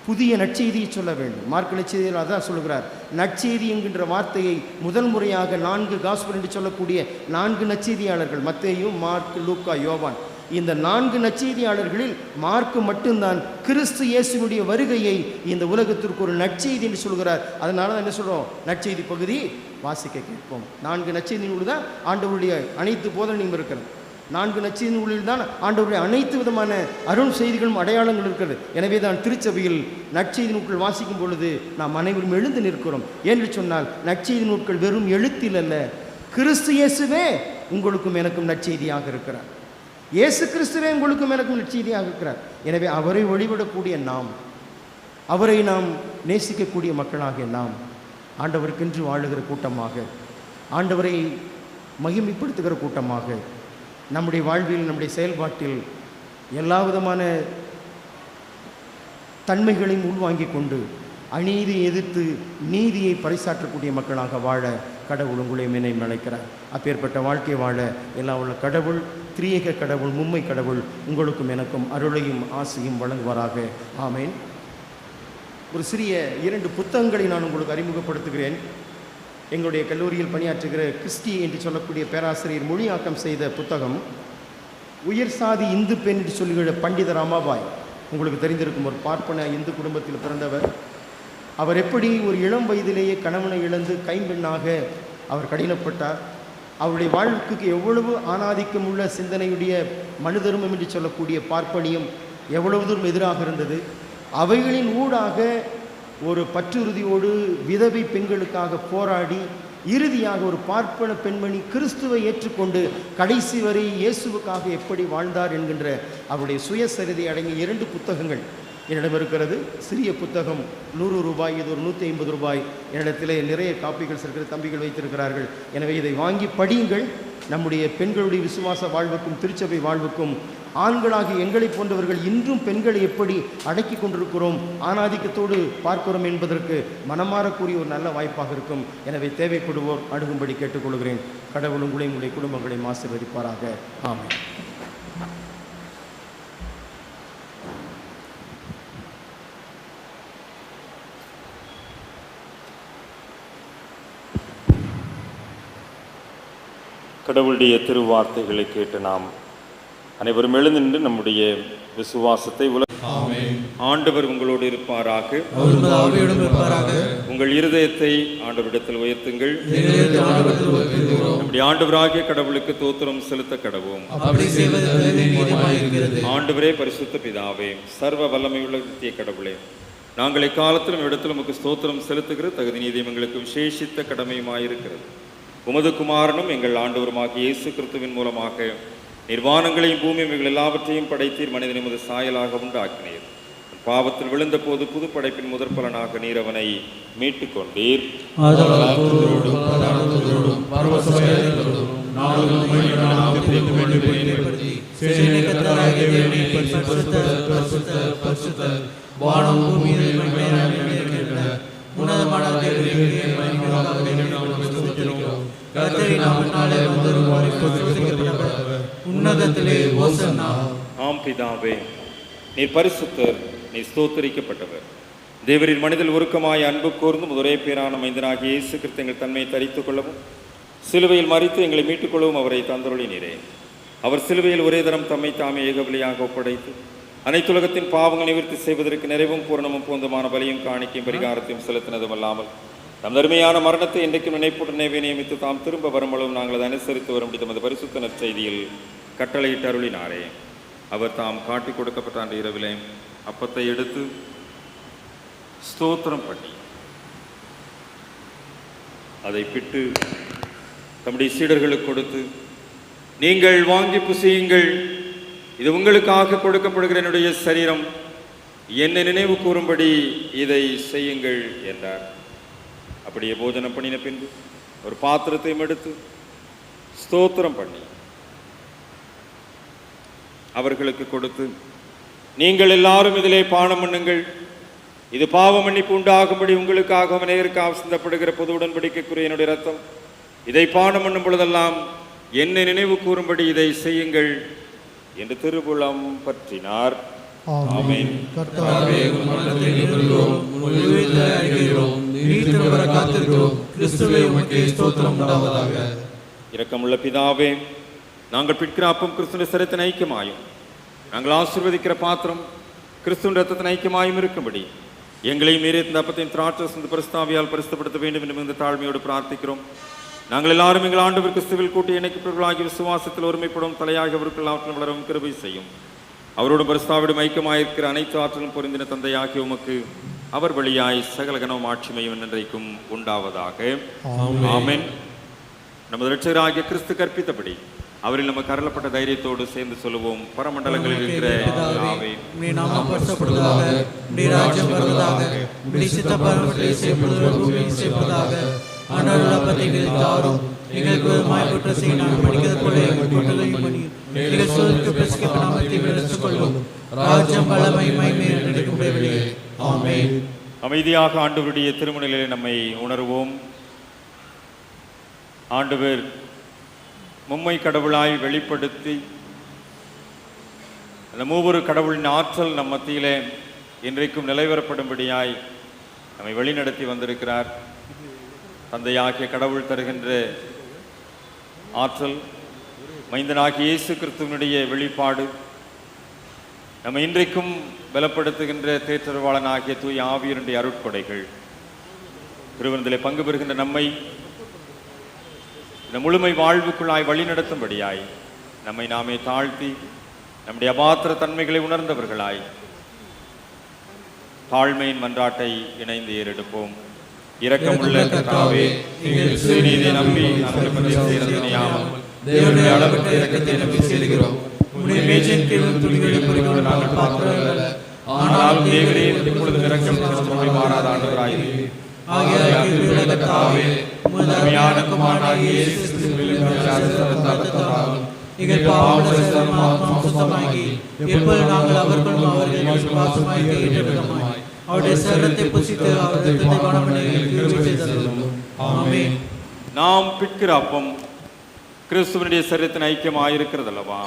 புதிய நற்செய்தியை சொல்ல வேண்டும். மார்க் நற்செய்தியில் அதான் சொல்கிறார், நற்செய்தி என்கின்ற வார்த்தையை முதல் முறையாக 4 காஸ்பல் என்று சொல்லக்கூடிய 4 நற்செய்தியாளர்கள், மத்தேயு, மார்க், லூக்கா, யோவான், இந்த 4 நற்செய்தியாளர்களில் மார்க்கு மட்டும்தான் கிறிஸ்து இயேசுவினுடைய வருகையை இந்த உலகத்திற்கு ஒரு நற்செய்தி என்று சொல்கிறார். அதனால தான் என்ன சொல்கிறோம், நற்செய்தி பகுதி வாசிக்க கேட்போம். 4 நற்செய்தி நூல் தான் ஆண்டவருடைய அனைத்து போதனையும் இருக்கிறது. 4 நற்செய்தி நூலில் தான் ஆண்டவருடைய அனைத்து விதமான அருள் செய்திகளும் அடையாளங்கள் இருக்கிறது. எனவே தான் திருச்சபையில் நற்செய்தி நூல்கள் வாசிக்கும் பொழுது நாம் அனைவரும் எழுந்து நிற்கிறோம். என்று சொன்னால் நற்செய்தி நூல்கள் வெறும் எழுத்தில் அல்ல, கிறிஸ்து இயேசுவே உங்களுக்கும் எனக்கும் நற்செய்தியாக இருக்கிறார். இயேசு கிறிஸ்துவே உங்களுக்கும் எனக்கும் நற்செய்தியாக இருக்கிறார். எனவே அவரை வழிபடக்கூடிய நாம், அவரை நாம் நேசிக்கக்கூடிய மக்களாகிய நாம் ஆண்டவருக்கென்று வாழுகிற கூட்டமாக, ஆண்டவரை மகிமைப்படுத்துகிற கூட்டமாக, நம்முடைய வாழ்வில், நம்முடைய செயல்பாட்டில் எல்லா விதமான தன்மைகளையும் உள்வாங்கிக் கொண்டு அநீதியை எதிர்த்து நீதியை பறைசாற்றக்கூடிய மக்களாக வாழ கடவுள் உங்களையும் என்னையும் அழைக்கிறார். அப்பேற்பட்ட வாழ்க்கை வாழ எல்லாம் உள்ள கடவுள், திரியேக கடவுள், மும்மை கடவுள் உங்களுக்கும் எனக்கும் அருளையும் ஆசையும் வழங்குவாராக. ஆமேன். ஒரு சிறிய 2 புத்தகங்களை நான் உங்களுக்கு அறிமுகப்படுத்துகிறேன். எங்களுடைய கல்லூரியில் பணியாற்றுகிற கிறிஸ்டி என்று சொல்லக்கூடிய பேராசிரியர் மொழியாக்கம் செய்த புத்தகம் உயர் சாதி இந்து பெண் என்று சொல்லுகிற பண்டித ராமாபாய். உங்களுக்கு தெரிந்திருக்கும், ஒரு பார்ப்பன இந்து குடும்பத்தில் பிறந்தவர். அவர் எப்படி ஒரு இளம் வயதிலேயே கணவனை இழந்து கைம்பெண்ணாக அவர் கடினப்பட்டார். அவருடைய வாழ்க்கைக்கு எவ்வளவு ஆணாதிக்கம் உள்ள சிந்தனையுடைய மனு தர்மம் என்று சொல்லக்கூடிய பார்ப்பனியம் எவ்வளவு தூரம் எதிராக இருந்தது. அவைகளின் ஊடாக ஒரு பற்றுறுதியோடு விதவை பெண்களுக்காக போராடி இறுதியாக ஒரு பார்ப்பன பெண்மணி கிறிஸ்துவை ஏற்றுக்கொண்டு கடைசி வரை இயேசுவுக்காக எப்படி வாழ்ந்தார் என்கின்ற அவருடைய சுயசரிதை அடங்கிய 2 புத்தகங்கள் என்னிடம் இருக்கிறது. சிறிய புத்தகம் 100 ரூபாய், இது ஒரு 150 ரூபாய். என்னிடத்திலே நிறைய காப்பிகள் இருக்கிற தம்பிகள் வைத்திருக்கிறார்கள். எனவே இதை வாங்கி படியுங்கள். நம்முடைய பெண்களுடைய விசுவாச வாழ்வுக்கும் திருச்சபை வாழ்வுக்கும் ஆண்களாகி எங்களை போன்றவர்கள் இன்றும் பெண்களை எப்படி அடக்கி கொண்டிருக்கிறோம், ஆணாதிக்கத்தோடு பார்க்கிறோம் என்பதற்கு மனமாறக்கூடிய ஒரு நல்ல வாய்ப்பாக இருக்கும். எனவே தேவைப்படுவோர் அணுகும்படி கேட்டுக்கொள்கிறேன். கடவுள் உங்களையும் உங்களுடைய குடும்பங்களையும் ஆசீர்வதிப்பாராக. ஆமென். கடவுளுடைய திருவார்த்தைகளை கேட்டு நாம் அனைவரும் எழுந்து நம்முடைய விசுவாசத்தை ஆண்டவர் உங்களோடு இருப்பாராக. உங்கள் இருதயத்தை ஆண்டவரிடத்தில் உயர்த்துங்கள். நம்முடைய ஆண்டவராகிய கடவுளுக்கு தோத்திரம் செலுத்த கடவோம். ஆண்டவரே, பரிசுத்த பிதாவே, சர்வ வல்லமையுள்ள நித்திய கடவுளே, நாங்கள் எக்காலத்திலும் இடத்திலும் உமக்கு ஸ்தோத்திரம் செலுத்துகிற தகுதி நீதியும் எங்களுக்கு விசேஷித்த கடமையுமாயிருக்கிறது. உமது குமாரனும் எங்கள் ஆண்டவருமாகிய இயேசு கிறிஸ்துவின் மூலமாக நிர்வாணங்களையும் பூமியும் இவைகள் எல்லாவற்றையும் படைத்தீர். மனிதனை உமது சாயலாக உண்டாக்கினீர். பாவத்தில் விழுந்த போது புது படைப்பின் முதற் பலனாக நீர் அவனை மீட்டுக் கொண்டீர். ஆம் பிதாவே, நீர் பரிசுத்தர், நீ ஸ்தோத்தரிக்கப்பட்டவர். தேவரின் மனிதல் உருக்கமாய் அன்பு கூர்ந்தும் ஒரே பேரான மைந்தனாகிய இயேசு கிறிஸ்து எங்கள் தன்மையை தரித்துக் கொள்ளவும் சிலுவையில் மறித்து எங்களை மீட்டுக் கொள்ளவும் அவரை தந்தருளினீரே. அவர் சிலுவையில் ஒரே தரம் தம்மை தாமே ஏகபலியாக ஒப்படைத்து அனைத்துலகத்தின் பாவங்களை நிவர்த்தி செய்வதற்கு நிறைவும் பூரணமும் போந்தமான பலியும் காணிக்கையும் பரிகாரத்தையும் செலுத்தினதும் அல்லாமல் தம் அருமையான மரணத்தை இன்றைக்கும் நினைப்புடன் நினைவை நியமித்து தாம் திரும்ப வரும்பொழுதும் நாங்கள் அதை அனுசரித்து வர முடியும் தமது பரிசுத்த நற்செய்தியில் கட்டளையிட்டு அருளினாரே. அவர் தாம் காட்டிக் கொடுக்கப்பட்ட அன்று இரவிலே அப்பத்தை எடுத்து ஸ்தோத்திரம் பண்ணி அதை பிட்டு தம்முடைய சீடர்களுக்கு கொடுத்து, நீங்கள் வாங்கி புசியுங்கள், இது உங்களுக்காக கொடுக்கப்படுகிற என்னுடைய சரீரம், என்னை நினைவு கூறும்படி இதை செய்யுங்கள் என்றார். அப்படியே போஜனம் பண்ணின பின்பு ஒரு பாத்திரத்தையும் எடுத்து ஸ்தோத்திரம் பண்ணி அவர்களுக்கு கொடுத்து, நீங்கள் எல்லாரும் இதிலே பானம் பண்ணுங்கள், இது பாவ மன்னிப்பு உண்டாகும்படி உங்களுக்காக அநேகருக்காக சிந்தப்படுகிற பொது உடன்படிக்கைக்குரிய என்னுடைய ரத்தம், இதை பானம் பண்ணும் பொழுதெல்லாம் என்னை நினைவு கூறும்படி இதை செய்யுங்கள் என்று திருவுளம் பற்றினார். ஆமென். இரக்கமுள்ள பிதாவே, நாங்கள் பிற்கிற அப்பம் கிறிஸ்துவின் சரீரத்தின் ஐக்கியமாயும் நாங்கள் ஆசீர்வதிக்கிற பாத்திரம் கிறிஸ்துவின் ரத்தத்தின் ஐக்கியமாயும் இருக்கும்படி எங்களையும் மீறி இந்த அப்பத்தையும் திராட்சை சிந்து பரிசுத்தாவியால் பரிசுத்தப்படுத்த வேண்டும் என்று இந்த தாழ்மையோடு பிரார்த்திக்கிறோம். நாங்கள் எல்லாரும் எங்கள் ஆண்டவர் கிறிஸ்துவில் கூட்டி இணைக்கப்பட்டவர்களாகி விசுவாசத்தில் ஒருமைப்படும் தலையாக அவர்கள் ஆற்றலும் வளரவும் கிருபை செய்யும். அவரோடு பரிசுத்தாவிடம் ஐக்கியமாயிருக்கிற அனைத்து ஆற்றலும் பொருந்தின தந்தையாகிய உமக்கு அவர் வழியாய் சகல கனவும் ஆட்சிமையும் என்றைக்கும் உண்டாவதாக. ஆமென். நமது இரட்சகராகிய கிறிஸ்து கற்பித்தபடி அவரில் நமக்கு அருளப்பட்ட தைரியத்தோடு சேர்ந்து சொல்லுவோம். பரமண்டலங்களில் இருக்கிற பிதாவே, உம்முடைய நாமம் பரிசுத்தப்படுவதாக, உம்முடைய ராஜ்யம் வருவதாக, உம்முடைய சித்தம் பரமண்டலத்திலே செய்யப்படுவது பூமியிலும் செய்யப்படுவதாக. அன்றன்றைய அப்பத்தை எங்களுக்கு தாரும், எங்களுக்கு விரோதமாய் குற்றம் செய்ய நாங்கள் மன்னிக்கிறது போல எங்கள் குற்றங்களையும் மன்னியும். எங்கள் சோதனைக்கு பிரசிக்கப்படாமல் தீவிரத்து கொள்ளும். ராஜ்யம் வல்லமை மகிமை என்றென்றைக்கும் உடையவரே. ஆமென். அமைதியாக ஆண்டவருடைய திருமுன்னிலையிலே நம்மை உணர்வோம். ஆண்டவர் மும்மை கடவுளாய் வெளிப்படுத்தி அந்த மூவொரு கடவுளின் ஆற்றல் நம் மத்தியிலே இன்றைக்கும் நிலைவரப்படும்படியாய் நம்மை வழிநடத்தி வந்திருக்கிறார். தந்தையாகிய கடவுள் தருகின்ற ஆற்றல், மைந்தனாகிய இயேசு கிறிஸ்துவினுடைய வெளிப்பாடு, நம்ம இன்றைக்கும் பலப்படுத்துகின்ற தேற்றவாளனாகிய தூய ஆவியனுடைய அருட்கொடைகள், திருவிருந்திலே பங்கு பெறுகின்ற நம்மை இந்த முழுமை வாழ்வுக்குள்ளாய் வழிநடத்தும்படியாய் நம்மை நாமே தாழ்த்தி நம்முடைய அபாத்திர தன்மைகளை உணர்ந்தவர்களாய் தாழ்மையின் மன்றாட்டை இணைந்து ஏறெடுப்போம். இரக்கமுள்ள கர்த்தாவே, எங்கள் சுயநீதியை நம்பி தேவனுடைய அளவற்ற இரக்கத்தை நம்பி செல்கிறோம். உம்முடைய மேஜையின் கீழும் துணிகளில் பொறிக்க நாங்கள் பார்க்கிறோம். ஆனால் தேவரே எப்பொழுதும் இரக்கம் நம்மை மாறாத ஆண்டவராயிருக்கிறீர். ஆகிய கர்த்தாவே, உமது அருமையான குமாரனாகிய இயேசு கிறிஸ்துவின் ரத்தத்தால் எங்கள் பாவங்களை சுத்தமாக்கி எப்பொழுது நாங்கள் அவர்களும் அவர்கள் விசுவாசமாய் ஏற்றுக்கொள்ளுமாய் அவருடைய சரீரத்தை புசித்து அவருடைய இரத்தத்தை பானம் பண்ண எங்களுக்கு கிருபை செய்தருளும். ஆமென். நாம் பிற்கிற அப்பம் கிறிஸ்துவினுடைய சரீரத்தின் ஐக்கியமாயிருக்கிறது அல்லவா?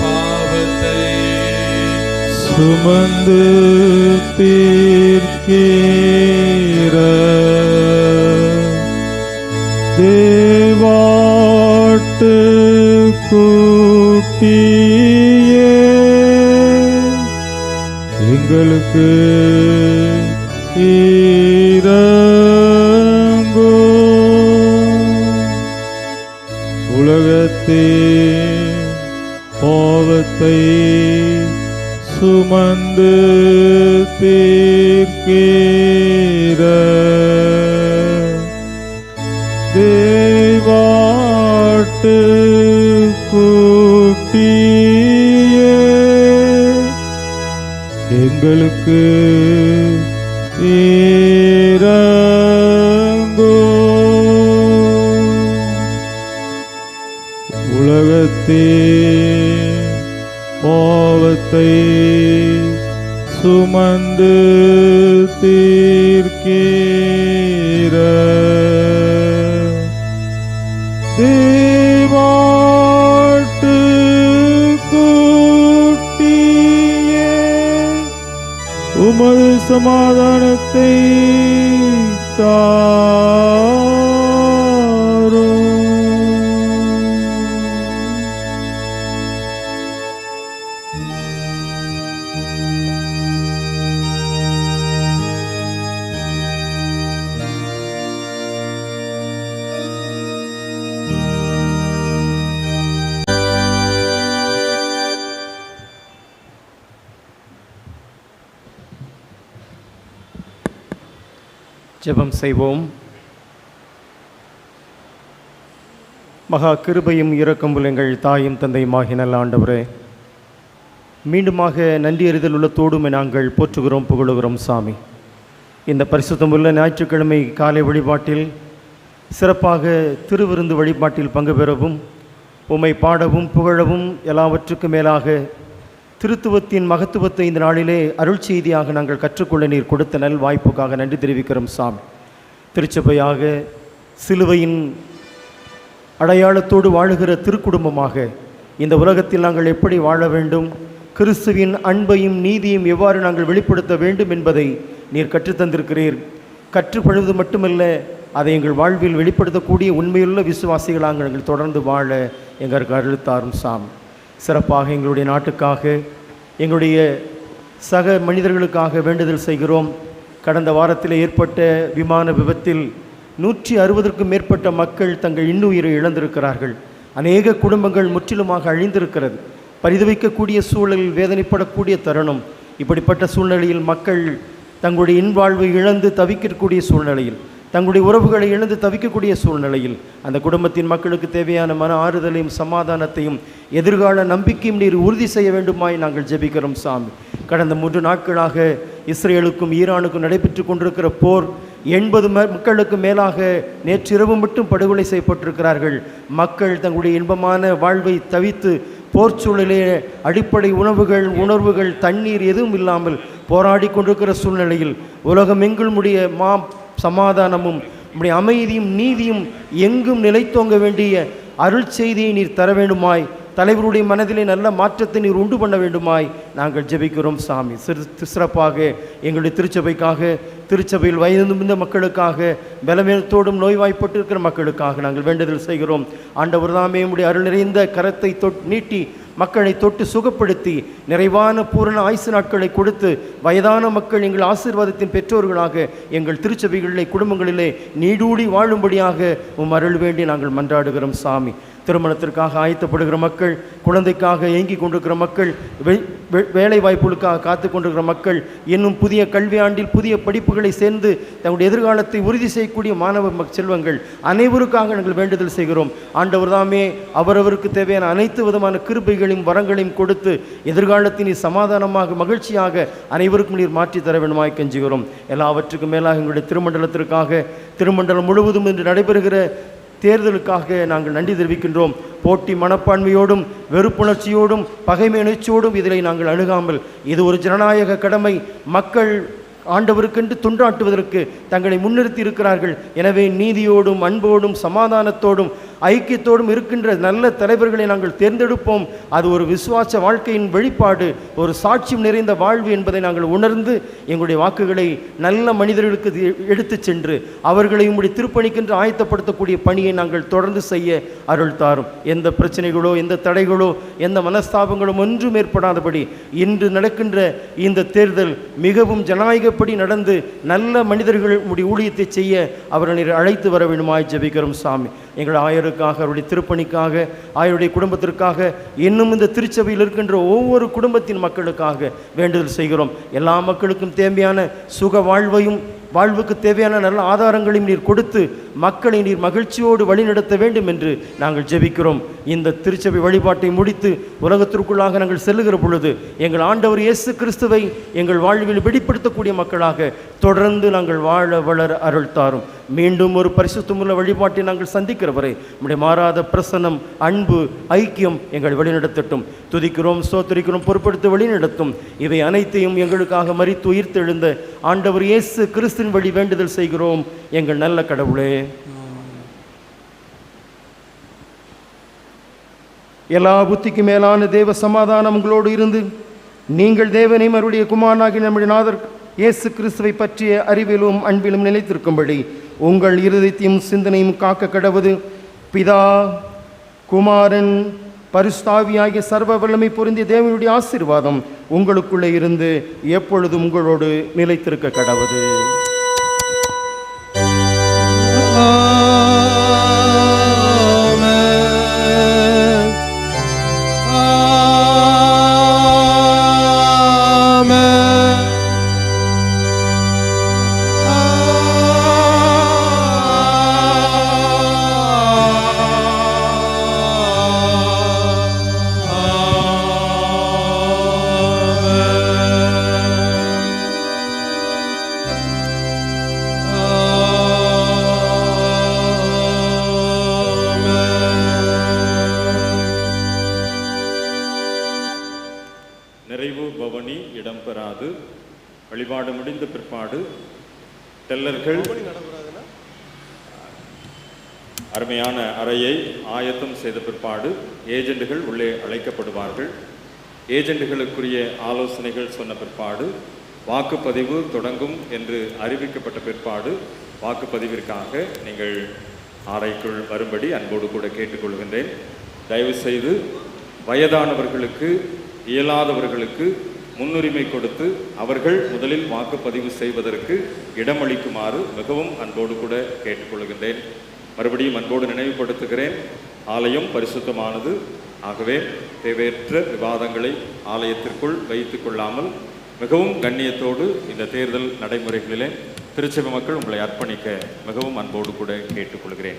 பாவத்தை சுமந்து தீர்க்கிற எங்களுக்கு இரங்கோ. உலகத்தின் பாவத்தை சுமந்து தீர்க்கிற தேவாட்டு கூட்டியே எங்களுக்கு இரங்கோ. உலகத்தின் பாவத்தை சுமந்து தீர்க்கிற தேவாட்டு கூட்டியே உமது சமாதானத்தை தாரும். ஜெபம் செய்வோம். மகா கிருபையும் இரக்கமுள்ள எங்கள் தாயும் தந்தையுமாகிய நல்ல ஆண்டவரே, மீண்டுமாக நன்றியறிதல் உள்ளத்தோடும் நாங்கள் போற்றுகிறோம் புகழுகிறோம் சாமி. இந்த பரிசுத்தமுள்ள ஞாயிற்றுக்கிழமை காலை வழிபாட்டில் சிறப்பாக திருவிருந்து வழிபாட்டில் பங்கு பெறவும் உம்மை பாடவும் புகழவும் எல்லாவற்றுக்கும் மேலாக திருத்துவத்தின் மகத்துவத்தை இந்த நாளிலே அருள் செய்தியாக நாங்கள் கற்றுக்கொள்ள நீர் கொடுத்த நல் வாய்ப்புக்காக நன்றி தெரிவிக்கிறோம் சாமி. திருச்சபையாக சிலுவையின் அடையாளத்தோடு வாழுகிற திருக்குடும்பமாக இந்த உலகத்தில் நாங்கள் எப்படி வாழ வேண்டும், கிறிஸ்துவின் அன்பையும் நீதியும் எவ்வாறு நாங்கள் வெளிப்படுத்த வேண்டும் என்பதை நீர் கற்றுத்தந்திருக்கிறீர். கற்றுக்கொள்வது மட்டுமல்ல, அதை எங்கள் வாழ்வில் வெளிப்படுத்தக்கூடிய உண்மையுள்ள விசுவாசிகளாக நாங்கள் தொடர்ந்து வாழ எங்களுக்கு அருள்தாரும் சாமி. சிறப்பாக எங்களுடைய நாட்டுக்காக, எங்களுடைய சக மனிதர்களுக்காக வேண்டுதல் செய்கிறோம். கடந்த வாரத்தில் ஏற்பட்ட விமான விபத்தில் 160க்கும் மேற்பட்ட மக்கள் தங்கள் இன்னுயிரை இழந்திருக்கிறார்கள். அநேக குடும்பங்கள் முற்றிலுமாக அழிந்திருக்கிறது. பரிதவிக்கக்கூடிய சூழலில் வேதனைப்படக்கூடிய தருணம். இப்படிப்பட்ட சூழ்நிலையில் மக்கள் தங்களுடைய இன்வாழ்வை இழந்து தவிக்கக்கூடிய சூழ்நிலையில், தங்களுடைய உறவுகளை இழந்து தவிக்கக்கூடிய சூழ்நிலையில் அந்த குடும்பத்தின் மக்களுக்கு தேவையான மன ஆறுதலையும் சமாதானத்தையும் எதிர்கால நம்பிக்கையும் நீர் உறுதி செய்ய வேண்டுமாய் நாங்கள் ஜெபிக்கிறோம் சாமி. கடந்த 3 நாட்களாக இஸ்ரேலுக்கும் ஈரானுக்கும் நடைபெற்று கொண்டிருக்கிற போர் 80 மக்களுக்கு மேலாக நேற்றிரவு மட்டும் படுகொலை செய்யப்பட்டிருக்கிறார்கள். மக்கள் தங்களுடைய இன்பமான வாழ்வை தவித்து போர் சூழலே அடிப்படை உணர்வுகள் தண்ணீர் எதுவும் இல்லாமல் போராடி கொண்டிருக்கிற சூழ்நிலையில் உலகமெங்கும் உடைய சமாதானமும் உடைய அமைதியும் நீதியும் எங்கும் நிலைத்தோங்க வேண்டிய அருள் செய்தியை நீர் தர வேண்டுமாய், தலைவருடைய மனதிலே நல்ல மாற்றத்தை நீர் உண்டு பண்ண வேண்டுமாய் நாங்கள் ஜெபிக்கிறோம் சாமி. சிறப்பாக எங்களுடைய திருச்சபைக்காக, திருச்சபையில் வயது முந்த மக்களுக்காக, பலவீனத்தோடும் நோய்வாய்ப்பட்டிருக்கிற மக்களுக்காக நாங்கள் வேண்டுதல் செய்கிறோம். ஆண்டவர் தாமே உம்முடைய அருள் நிறைந்த கரத்தை நீட்டி மக்களை தொட்டு சுகப்படுத்தி நிறைவான பூரண ஆயுசு நாட்களை கொடுத்து வயதான மக்கள் எங்கள் ஆசீர்வாதத்தின் பெற்றோர்களாக எங்கள் திருச்சபைகளிலே குடும்பங்களிலே நீடூடி வாழும்படியாக அருள் வேண்டி நாங்கள் மன்றாடுகிறோம் சாமி. திருமணத்திற்காக ஆயத்தப்படுகிற மக்கள், குழந்தைக்காக ஏங்கி கொண்டிருக்கிற மக்கள், வேலை வாய்ப்புகளுக்காக காத்து கொண்டிருக்கிற மக்கள், இன்னும் புதிய கல்வி ஆண்டில் புதிய படிப்புகளை சேர்ந்து தங்களுடைய எதிர்காலத்தை உறுதி செய்யக்கூடிய மாணவ செல்வங்கள் அனைவருக்காக நாங்கள் வேண்டுதல் செய்கிறோம். ஆண்டவர் தாமே அவரவருக்கு தேவையான அனைத்து விதமான கிருபைகளையும் வரங்களையும் கொடுத்து எதிர்காலத்தின் சமாதானமாக மகிழ்ச்சியாக அனைவருக்கும் நீர் மாற்றி தர வேண்டுமாய் கெஞ்சுகிறோம். எல்லாவற்றுக்கும் மேலாக எங்களுடைய திருமண்டலத்திற்காக, திருமண்டலம் முழுவதும் இன்று நடைபெறுகிற தேர்தலுக்காக நாங்கள் நன்றி தெரிவிக்கின்றோம். போட்டி மனப்பான்மையோடும் வெறுப்புணர்ச்சியோடும் பகைமை உணர்ச்சியோடும் இதில் நாங்கள் அணுகாமல், இது ஒரு ஜனநாயக கடமை. மக்கள் ஆண்டவருக்கென்று தொண்டாற்றுவதற்கு தங்களை முன்னிறுத்தி இருக்கிறார்கள். எனவே நீதியோடும் அன்போடும் சமாதானத்தோடும் ஐக்கியத்தோடும் இருக்கின்ற நல்ல தலைவர்களை நாங்கள் தேர்ந்தெடுப்போம். அது ஒரு விசுவாச வாழ்க்கையின் வெளிப்பாடு, ஒரு சாட்சியம் நிறைந்த வாழ்வு என்பதை நாங்கள் உணர்ந்து எங்களுடைய வாக்குகளை நல்ல மனிதர்களுக்கு எடுத்து சென்று அவர்களை உம்முடைய திருப்பணிக்கென்று ஆயத்தப்படுத்தக்கூடிய பணியை நாங்கள் தொடர்ந்து செய்ய அருள் தாரும். எந்த பிரச்சனைகளோ எந்த தடைகளோ எந்த மனஸ்தாபங்களும் ஒன்றும் ஏற்படாதபடி இன்று நடக்கின்ற இந்த தேர்தல் மிகவும் ஜனநாயகப்படி நடந்து நல்ல மனிதர்கள் உடைய ஊழியத்தை செய்ய அவர்களை அழைத்து வர வேண்டுமாய் ஜெபிக்கிறோம் சாமி. எங்கள் ஆயருக்காக, அவருடைய திருப்பணிக்காக, ஆயருடைய குடும்பத்திற்காக, இன்னும் இந்த திருச்சபையில் இருக்கின்ற ஒவ்வொரு குடும்பத்தின் மக்களுக்காக வேண்டுதல் செய்கிறோம். எல்லா மக்களுக்கும் தேவையான சுக வாழ்வையும் வாழ்வுக்கு தேவையான நல்ல ஆதாரங்களையும் நீர் கொடுத்து மக்களை நீர் மகிழ்ச்சியோடு வழிநடத்த வேண்டும் என்று நாங்கள் ஜெபிக்கிறோம். இந்த திருச்சபை வழிபாட்டை முடித்து உலகத்திற்குள்ளாக நாங்கள் செல்லுகிற பொழுது எங்கள் ஆண்டவர் இயேசு கிறிஸ்துவை எங்கள் வாழ்வில் வெளிப்படுத்தக்கூடிய மக்களாக தொடர்ந்து நாங்கள் வாழ வளர அருள் தாரும். மீண்டும் ஒரு பரிசுத்தமுள்ள வழிபாட்டை நாங்கள் சந்திக்கிற வரை நம்முடைய மாறாத பிரசன்னம், அன்பு, ஐக்கியம் எங்கள் வழிநடத்தட்டும். துதிக்கிறோம், ஸ்தோத்திரிக்கிறோம், பொறுப்படுத்தி வழிநடத்தும். இவை அனைத்தையும் எங்களுக்காக மரித்து உயிர்த்தெழுந்த ஆண்டவர் இயேசு கிறிஸ்துவின் வழி வேண்டுதல் செய்கிறோம் எங்கள் நல்ல கடவுளே. எல்லா புத்திக்கு மேலான தேவ சமாதானம் உங்களோடு இருந்து நீங்கள் தேவனையும் அவருடைய குமாரனாகி நம்முடைய நாதர் இயேசு கிறிஸ்துவை பற்றிய அறிவிலும் அன்பிலும் நிலைத்திருக்கும்படி உங்கள் இருதயத்தையும் சிந்தனையும் காக்க கடவுது. பிதா, குமாரன், பரிசுத்தாவியாகிய சர்வ வல்லமை பொருந்திய தேவனுடைய ஆசீர்வாதம் உங்களுக்குள்ளே இருந்து எப்பொழுதும் உங்களோடு நிலைத்திருக்க கடவுது. வழிபாடு முடிந்த பிற்பாடு டெல்லர்கள் அருமையான அறையை ஆயத்தம் செய்த பிற்பாடு ஏஜெண்டுகள் உள்ளே அழைக்கப்படுவார்கள். ஏஜெண்டுகளுக்குரிய ஆலோசனைகள் சொன்ன பிற்பாடு வாக்குப்பதிவு தொடங்கும் என்று அறிவிக்கப்பட்ட பிற்பாடு வாக்குப்பதிவிற்காக நீங்கள் அறைக்குள் வரும்படி அன்போடு கூட கேட்டுக்கொள்கின்றேன். தயவு செய்து வயதானவர்களுக்கு, இயலாதவர்களுக்கு முன்னுரிமை கொடுத்து அவர்கள் முதலில் வாக்குப்பதிவு செய்வதற்கு இடமளிக்குமாறு மிகவும் அன்போடு கூட கேட்டுக்கொள்கின்றேன். மறுபடியும் அன்போடு நினைவுபடுத்துகிறேன், ஆலயம் பரிசுத்தமானது. ஆகவே தேவையற்ற விவாதங்களை ஆலயத்திற்குள் வைத்து கொள்ளாமல் மிகவும் கண்ணியத்தோடு இந்த தேர்தல் நடைமுறைகளிலே திருச்சபை மக்கள் உங்களை அர்ப்பணிக்க மிகவும் அன்போடு கூட கேட்டுக்கொள்கிறேன்.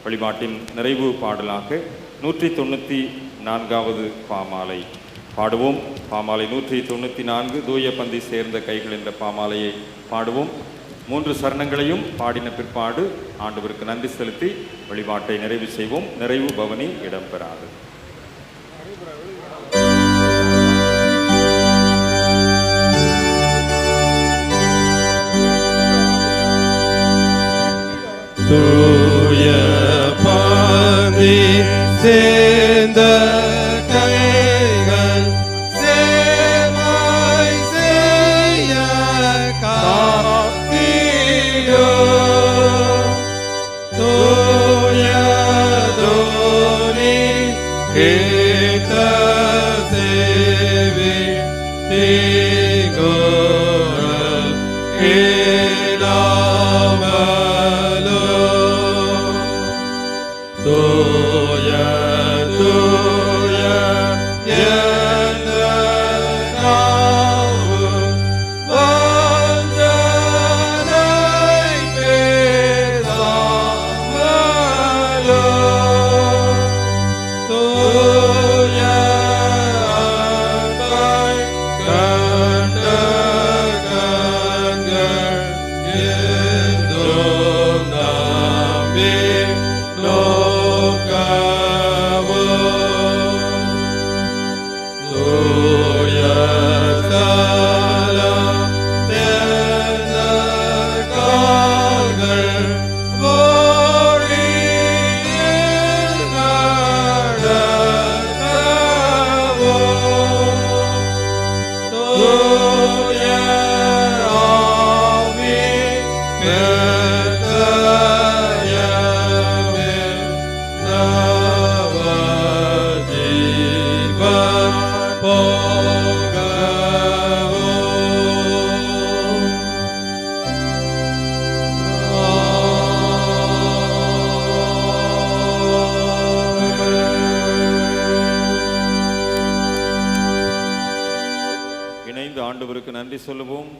வழிபாட்டின் நிறைவு பாடலாக 194வது பாமாலை பாடுவோம். பாமாலை 194 தூய பந்தி சேர்ந்த கைகள் என்ற பாமாலையை பாடுவோம். 3 சரணங்களையும் பாடின பிற்பாடு ஆண்டவருக்கு நன்றி செலுத்தி வழிபாட்டை நிறைவு செய்வோம். நிறைவு பவனி இடம்பெறாது. தூய பந்தி சேர்ந்த கைகள் சேவை செய்ய காத்தியோ, தூய தோனி கேட்ட சேவை தீங்கோரல் கேளாமலோ, தூய தூய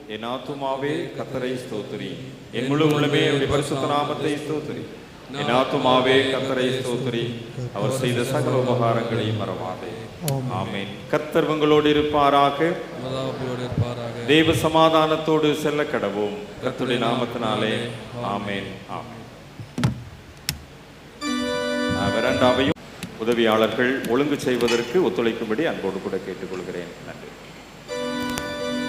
என் ஆத்துமாவே கர்த்தரை ஸ்தோத்திரி. என் முழு உள்ளமே அவருடைய பரிசுத்த நாமத்தை ஸ்தோத்திரி. என் ஆத்துமாவே கர்த்தரை ஸ்தோத்திரி. அவர் செய்த சகல உபகாரங்களை மறவாதே. ஆமென். கர்த்தர் உங்களோடு இருப்பாராக. தேவ சமாதானத்தோடு செல்ல கடவோம். கர்த்தருடைய நாமத்தினாலே ஆமென். ஆமென். வெராண்டாவையும் உதவியாளர்கள் ஒழுங்கு செய்வதற்கு ஒத்துழைக்கும்படி அன்போடு கூட கேட்டுக்கொள்கிறேன். நன்றி.